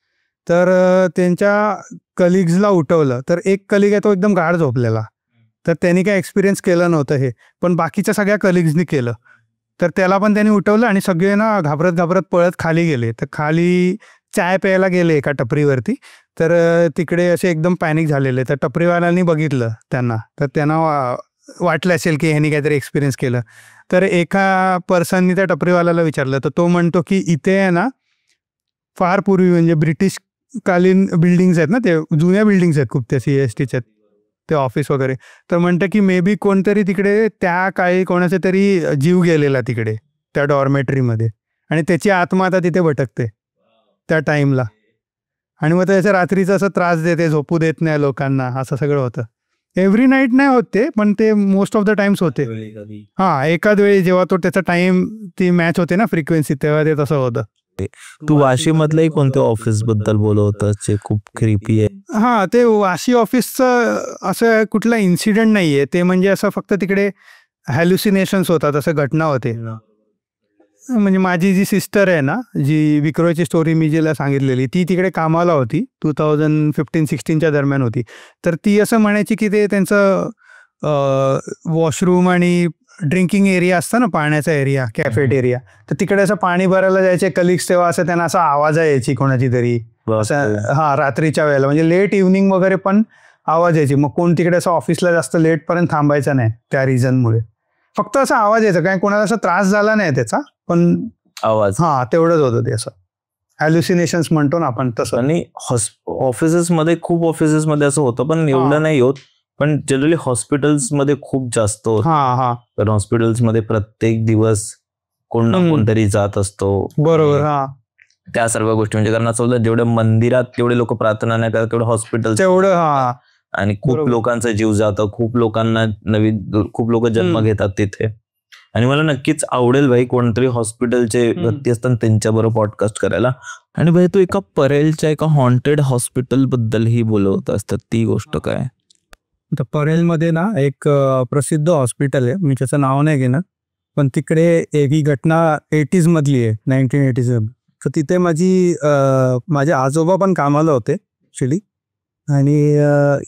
S1: तर त्यांच्या कलिग्सला उठवलं, तर एक कलिग आहे तो एकदम गाढ झोपलेला, तर त्यांनी काय एक्सपिरियन्स केलं नव्हतं हे, पण बाकीच्या सगळ्या कलिग्सनी केलं. तर त्याला पण त्यांनी उठवलं आणि सगळे ना घाबरत पळत खाली गेले. तर खाली चाय प्यायला गेले एका टपरीवरती, तर तिकडे असे एकदम पॅनिक झालेले. तर टपरीवाल्यांनी बघितलं त्यांना, तर त्यांना वाटलं असेल की ह्यांनी काहीतरी एक्सपिरियन्स केलं. तर एका पर्सननी त्या टपरीवाल्याला विचारलं, तर तो म्हणतो की इथे आहे ना फार पूर्वी म्हणजे ब्रिटिश कालीन बिल्डिंग्स आहेत ना, ते जुन्या बिल्डिंग्स आहेत खूप, त्या CSTच्या ते ऑफिस वगैरे. तर म्हणतं की मे बी कोणतरी तिकडे त्या काळी कोणाचा तरी जीव गेलेला तिकडे त्या डॉर्मेटरीमध्ये, आणि त्याची आत्मा आता तिथे भटकते त्या टाईमला. आणि मग त्याच्या रात्रीचं असं त्रास देते, झोपू देत नाही लोकांना, असं सगळं होतं. एव्हरी नाईट नाही होत ते, पण ते मोस्ट ऑफ द टाइम्स होते. हां, एखाद वेळी जेव्हा तो त्याचा टाइम ती मॅच होते ना फ्रिक्वेन्सी, तेव्हा ते तसं होतं.
S4: तू वाशी मधलंही कोणत्या ऑफिस बद्दल बोलवतोस जे खूप क्रिपी आहे?
S1: हां, ते वाशी ऑफिसचं असं कुठला इन्सिडेंट नाही आहे ते, म्हणजे असं फक्त तिकडे हॅल्युसिनेशन्स होतात, असं घटना होते. म्हणजे माझी जी सिस्टर आहे ना, जी विक्रोळची स्टोरी मी जिला सांगितलेली, ती तिकडे कामाला होती 2015-16च्या दरम्यान होती. तर ती असं म्हणायची की ते त्यांचं वॉशरूम आणि ड्रिंकिंग एरिया असतं ना, पाण्याचा एरिया, कॅफेटेरिया, तर तिकडे असं पाणी भरायला जायचे कलिग्स, तेव्हा असं त्यांना असा आवाज यायची कोणाची तरी असं, हां, रात्रीच्या वेळेला, म्हणजे लेट इव्हनिंग वगैरे पण आवाज यायची. मग कोण तिकडे असं ऑफिसला जास्त लेटपर्यंत थांबायचं नाही त्या रिझनमुळे, फक्त असा आवाज यायचा, काय कोणाला असा त्रास झाला नाही त्याचा, पण आवाज, हां, तेवढंच होतं ते, असं हॅल्युसिनेशन्स म्हणतो ना आपण तसं.
S4: आणि ऑफिसेसमध्ये खूप ऑफिसेसमध्ये असं होतं, पण एवढं नाही होत, पण जनरली हॉस्पिटल्समध्ये खूप जास्त होतं.
S1: हां,
S4: कारण हॉस्पिटल्समध्ये प्रत्येक दिवस कोण ना कोणतरी जात असतो.
S1: बरोबर. हां,
S4: त्या सर्व गोष्टी, म्हणजे कारण असं होतं जेवढं मंदिरात तेवढे लोक प्रार्थना नाही करत, तेवढं हॉस्पिटल
S1: तेवढं. हां,
S4: आणि खूप लोकांचा जीव जातं, खूप लोकांना खूप लोक जन्म घेतात तिथे. आणि मला नक्कीच आवडेल भाई कोणतरी हॉस्पिटलचे व्यक्ती असतात त्यांच्याबरोबर पॉडकास्ट करायला. आणि भाई तू एका परेलच्या एका हॉन्टेड हॉस्पिटल बद्दलही बोलवत असतात, ती गोष्ट काय?
S1: तर परेलमध्ये ना एक प्रसिद्ध हॉस्पिटल आहे, मी त्याचं नाव नाही घेणार, पण तिकडे ही घटना 80s मधली आहे, 1980s. तर तिथे माझे आजोबा पण कामाला होते ॲक्च्युली. आणि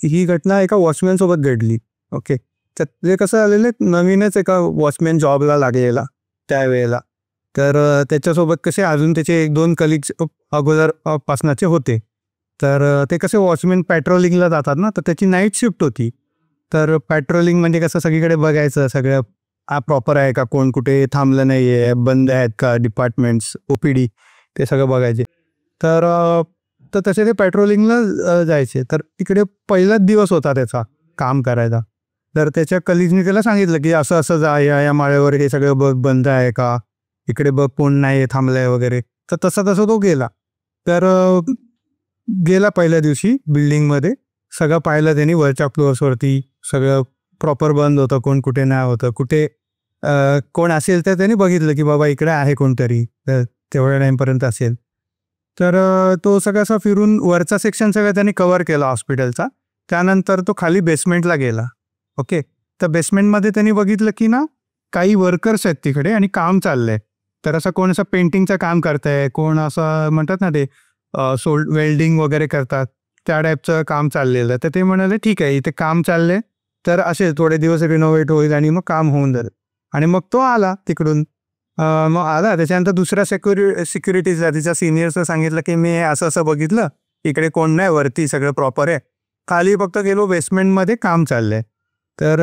S1: ही घटना एका वॉचमॅन सोबत घडली. ओके, तर ते कसं झालेलं, नवीनच एका वॉचमॅन जॉबला लागलेला त्यावेळेला. तर त्याच्यासोबत कसे अजून त्याचे 1-2 कलिग्स अगोदर पासनाचे होते. तर ते कसे वॉचमॅन पेट्रोलिंगला जातात ना, तर त्याची नाईट शिफ्ट होती. तर पेट्रोलिंग म्हणजे कसं सगळीकडे बघायचं, सगळं प्रॉपर आहे का, कोण कुठे थांबलं नाही आहे, बंद आहेत का डिपार्टमेंट्स, OPD, ते सगळं बघायचे. तर तसे ते पेट्रोलिंगला जायचे. तर तिकडे पहिलाच दिवस होता त्याचा काम करायचा. तर त्याच्या कलिग्सनी त्याला सांगितलं की असं असं जा, या माळ्यावर हे सगळं बघ, बंद आहे का, इकडे बघ कोण नाही थांबलंय वगैरे. तर तसा तो गेला. तर गेला पहिल्या दिवशी बिल्डिंगमध्ये, सगळं पाहिलं त्यांनी वरच्या फ्लोअर्सवरती, सगळं प्रॉपर बंद होतं, कोण कुठे नाही होतं, कुठे कोण असेल तर त्यांनी बघितलं की बाबा इकडे आहे कोणतरी, तर तेवढ्या टाईमपर्यंत असेल. तर तो सगळं असं फिरून वरचा सेक्शन सगळं त्यांनी कव्हर केला हॉस्पिटलचा. त्यानंतर तो खाली बेसमेंटला गेला. ओके, तर बेसमेंटमध्ये त्यांनी बघितलं की ना काही वर्कर्स आहेत तिकडे आणि काम चाललंय. तर असं कोण असं पेंटिंगचं काम करतंय, कोण असं म्हणतात ना ते वेल्डिंग वगैरे करतात, त्या टाईपचं काम चाललेलं. तर ते म्हणाले ठीक आहे, इथे काम चाललंय, तर असे थोडे दिवस रिनोव्हेट होईल आणि मग काम होऊन जाईल. आणि मग तो आला तिकडून. मग आला, त्याच्यानंतर दुसऱ्या सिक्युरिटीजला तिच्या सिनियर्सला सांगितलं की मी असं असं बघितलं, इकडे कोण नाही, वरती सगळं प्रॉपर आहे, खाली फक्त गेलो बेसमेंटमध्ये काम चाललंय. तर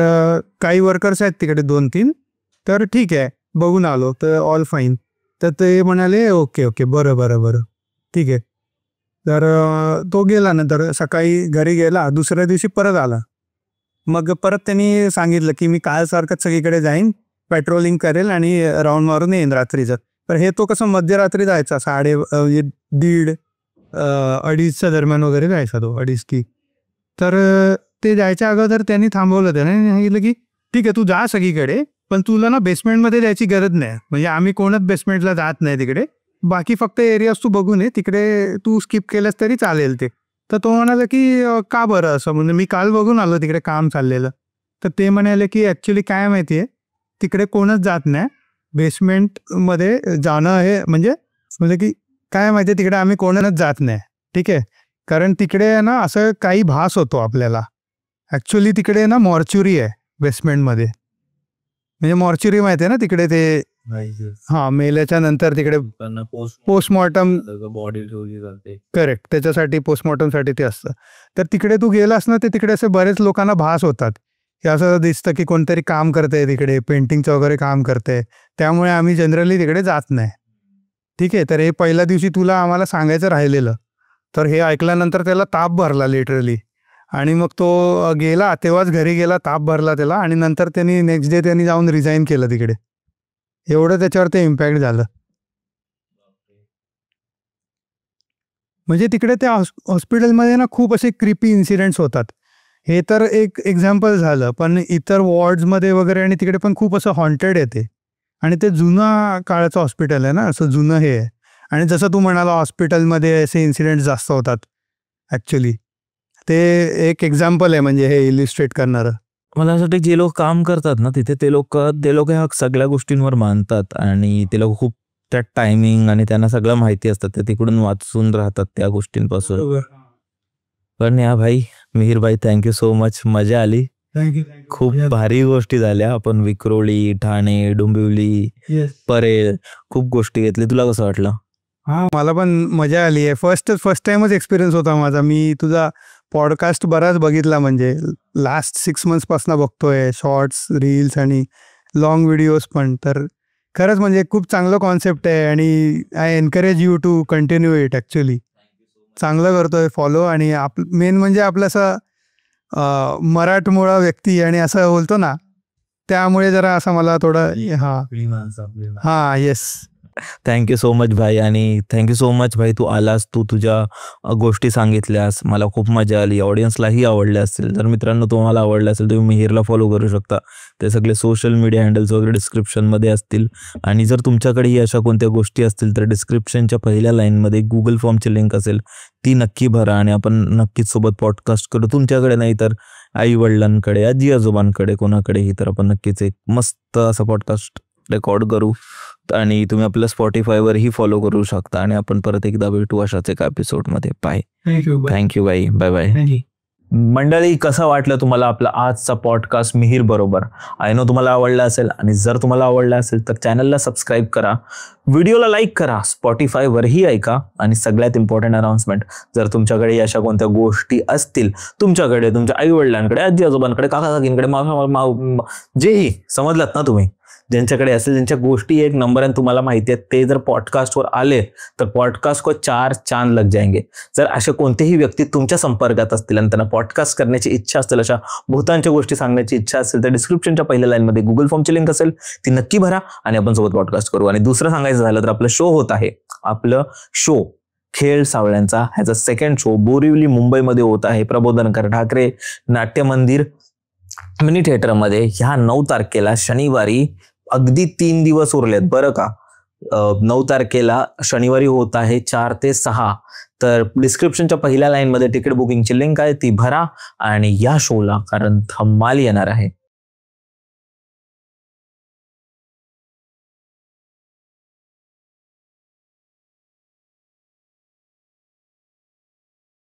S1: काही वर्कर्स आहेत तिकडे 2-3, तर ठीक आहे बघून आलो, तर ऑल फाईन. तर ते म्हणाले ओके बरं ठीक आहे. तर तो गेला, नंतर सकाळी घरी गेला, दुसऱ्या दिवशी परत आला. मग परत त्यांनी सांगितलं की मी कालसारखंच सगळीकडे जाईन, पेट्रोलिंग करेल आणि राऊंड मारून येईन रात्रीचं. तर हे तो कसं मध्यरात्री जायचा, 1:30-2:30च्या दरम्यान वगैरे जायचा तो, 2:30 की. तर ते जायच्या अगोदर त्यांनी थांबवलं, त्याने सांगितलं की ठीक आहे तू जा सगळीकडे, पण तुला ना बेसमेंटमध्ये जायची गरज नाही, म्हणजे आम्ही कोणच बेसमेंटला जात नाही तिकडे, बाकी फक्त एरियाज तू बघून ये, तिकडे तू स्किप केलंस तरी चालेल ते. तर तो म्हणाला की का बरं असं, म्हणजे मी काल बघून आलो तिकडे काम चाललेलं. तर ते म्हणाले की ॲक्च्युली काय माहिती आहे, तिकडे कोणच जात नाही बेसमेंटमध्ये जाणं, हे म्हणजे की काय माहिती आहे, तिकडे आम्ही कोणच जात नाही. ठीक आहे, कारण तिकडे ना असं काही भास होतो आपल्याला. ॲक्च्युली तिकडे ना मॉर्च्युरी आहे बेसमेंटमध्ये, म्हणजे मॉर्च्युरी माहिती आहे ना तिकडे ते, हां, मेल्याच्या नंतर तिकडे पोस्टमॉर्टम
S4: बॉडी ठेवली जाते.
S1: करेक्ट, त्याच्यासाठी पोस्टमॉर्टमसाठी ते असतं. तर तिकडे तू गेलास ना, ते तिकडे असे बरेच लोकांना भास होतात की असं दिसतं की कोणतरी काम करतंय तिकडे, पेंटिंगचं वगैरे काम करतंय, त्यामुळे आम्ही जनरली तिकडे जात नाही. ठीक आहे, तर हे पहिल्या दिवशी तुला आम्हाला सांगायचं राहिलेलं. तर हे ऐकल्यानंतर त्याला ताप भरला लिटरली, आणि मग तो गेला, तेव्हाच घरी गेला, ताप भरला त्याला, आणि नंतर त्यांनी नेक्स्ट डे त्यांनी जाऊन रिझाईन केलं तिकडे. एवढं त्याच्यावर ते इम्पॅक्ट झालं. म्हणजे तिकडे त्या हॉस्पिटलमध्ये ना खूप असे क्रिपी इन्सिडेंट्स होतात. हे तर एक एक्झाम्पल झालं, पण इतर वॉर्ड्समध्ये वगैरे आणि तिकडे पण खूप असं हॉन्टेड येते. आणि ते जुनं काळाचं हॉस्पिटल आहे ना, असं जुनं हे आहे. आणि जसं तू म्हणाला हॉस्पिटलमध्ये असे इन्सिडेंट्स जास्त होतात, ॲक्च्युली ते एक एक्झाम्पल आहे म्हणजे हे इलिस्ट्रेट करणारं.
S3: मला असं वाटतं जे लोक काम करतात ना तिथे, ते लोक ह्या सगळ्या गोष्टींवर मानतात आणि ते लोक खूप त्या टायमिंग आणि त्यांना सगळं माहिती असतं, ते तिकडून वाचून राहतात त्या गोष्टींपासून. पण या भाई मिहीर भाई, थँक्यू सो मच, मजा आली.
S1: थँक्यू.
S3: खूप भारी गोष्टी झाल्या. आपण विक्रोळी, ठाणे, डोंबिवली, परेल खूप गोष्टी घेतली. तुला कसं वाटलं?
S1: हां, मला पण मजा आली आहे. फर्स्ट टाइमच एक्सपिरियन्स होता माझा. मी तुझा पॉडकास्ट बराच बघितला, म्हणजे लास्ट 6 मंथ्सपासून बघतोय, शॉर्ट्स, रील्स आणि लॉंग व्हिडिओज पण. तर खरंच म्हणजे खूप चांगलं कॉन्सेप्ट आहे आणि I encourage you to continue it. Actually चांगलं करतोय फॉलो. आणि मेन म्हणजे आपलं असं मराठमोळा व्यक्ती आणि असं बोलतो ना, त्यामुळे जरा असं मला थोडं हां येस.
S3: थँक्यू सो मच भाई. आणि थँक्यू सो मच भाई, तू आलास, तू तुझ्या गोष्टी सांगितल्यास, मला खूप मजा आली. ऑडियन्सलाही आवडल्या असतील. तर मित्रांनो, तुम्हाला आवडलं असेल तुम्ही मिहीरला फॉलो करू शकता. ते सगळे सोशल मीडिया हँडल्स वगैरे डिस्क्रिप्शनमध्ये असतील. आणि जर तुमच्याकडेही अशा कोणत्या गोष्टी असतील तर डिस्क्रिप्शनच्या पहिल्या लाईनमध्ये गुगल फॉर्मची लिंक असेल, ती नक्की भरा आणि आपण नक्कीच सोबत पॉडकास्ट करू. तुमच्याकडे नाही तर आई वडिलांकडे, आजी आजोबांकडे, कोणाकडेही, तर आपण नक्कीच एक मस्त असा पॉडकास्ट
S4: रेकॉर्ड करू आणि तुम्ही आपल्या स्पॉटीफायवरही फॉलो करू शकता. आणि आपण परत एकदा भेटू अशाच एका एपिसोडमध्ये. बाय. थँक्यू बाई. Bye bye. मंडळी, कसं वाटलं तुम्हाला आपला आजचा पॉडकास्ट मिहीर बरोबर? आय नो तुम्हाला आवडला असेल, आणि जर तुम्हाला आवडला असेल तर चॅनलला सबस्क्राईब करा, व्हिडिओला लाईक करा, स्पॉटीफायवरही ऐका. आणि सगळ्यात इम्पॉर्टंट अनाउन्समेंट, जर तुमच्याकडे अशा कोणत्या गोष्टी असतील, तुमच्याकडे तुमच्या आई वडिलांकडे, आजी आजोबांकडे, काका काकींकडे, जेही समजलात ना तुम्ही, ज्यांच्याकडे असेल, ज्यांच्या गोष्टी एक नंबर आणि तुम्हाला माहिती आहेत, ते जर पॉडकास्टवर आले तर पॉडकास्ट को 4 चांद लग जाएंगे. जर असे कोणतेही व्यक्ती तुमच्या संपर्कात असतील आणि त्यांना पॉडकास्ट करण्याची इच्छा असेल, अशा भूतांच्या गोष्टी सांगण्याची इच्छा असेल, तर डिस्क्रिप्शनच्या पहिल्या लाईनमध्ये गुगल फॉर्मची लिंक असेल, ती नक्की भरा आणि आपण सोबत पॉडकास्ट करू. आणि दुसरं सांगायचं झालं तर आपलं शो होत आहे, आपलं शो खेळ सावळ्यांचा ह्याचा सेकंड शो बोरिवली मुंबईमध्ये होत आहे, प्रबोधनकर ठाकरे नाट्य मंदिर मिनी थिएटरमध्ये. ह्या 9 तारखेला शनिवारी, अगदी 3 दिवस उरलेत बरं का. 9 तारखेला शनिवारी होत आहे 4 ते 6. तर डिस्क्रिप्शनच्या पहिल्या लाईनमध्ये तिकीट बुकिंगची लिंक आहे, ती भरा आणि या शोला कारण धमाल येणार आहे.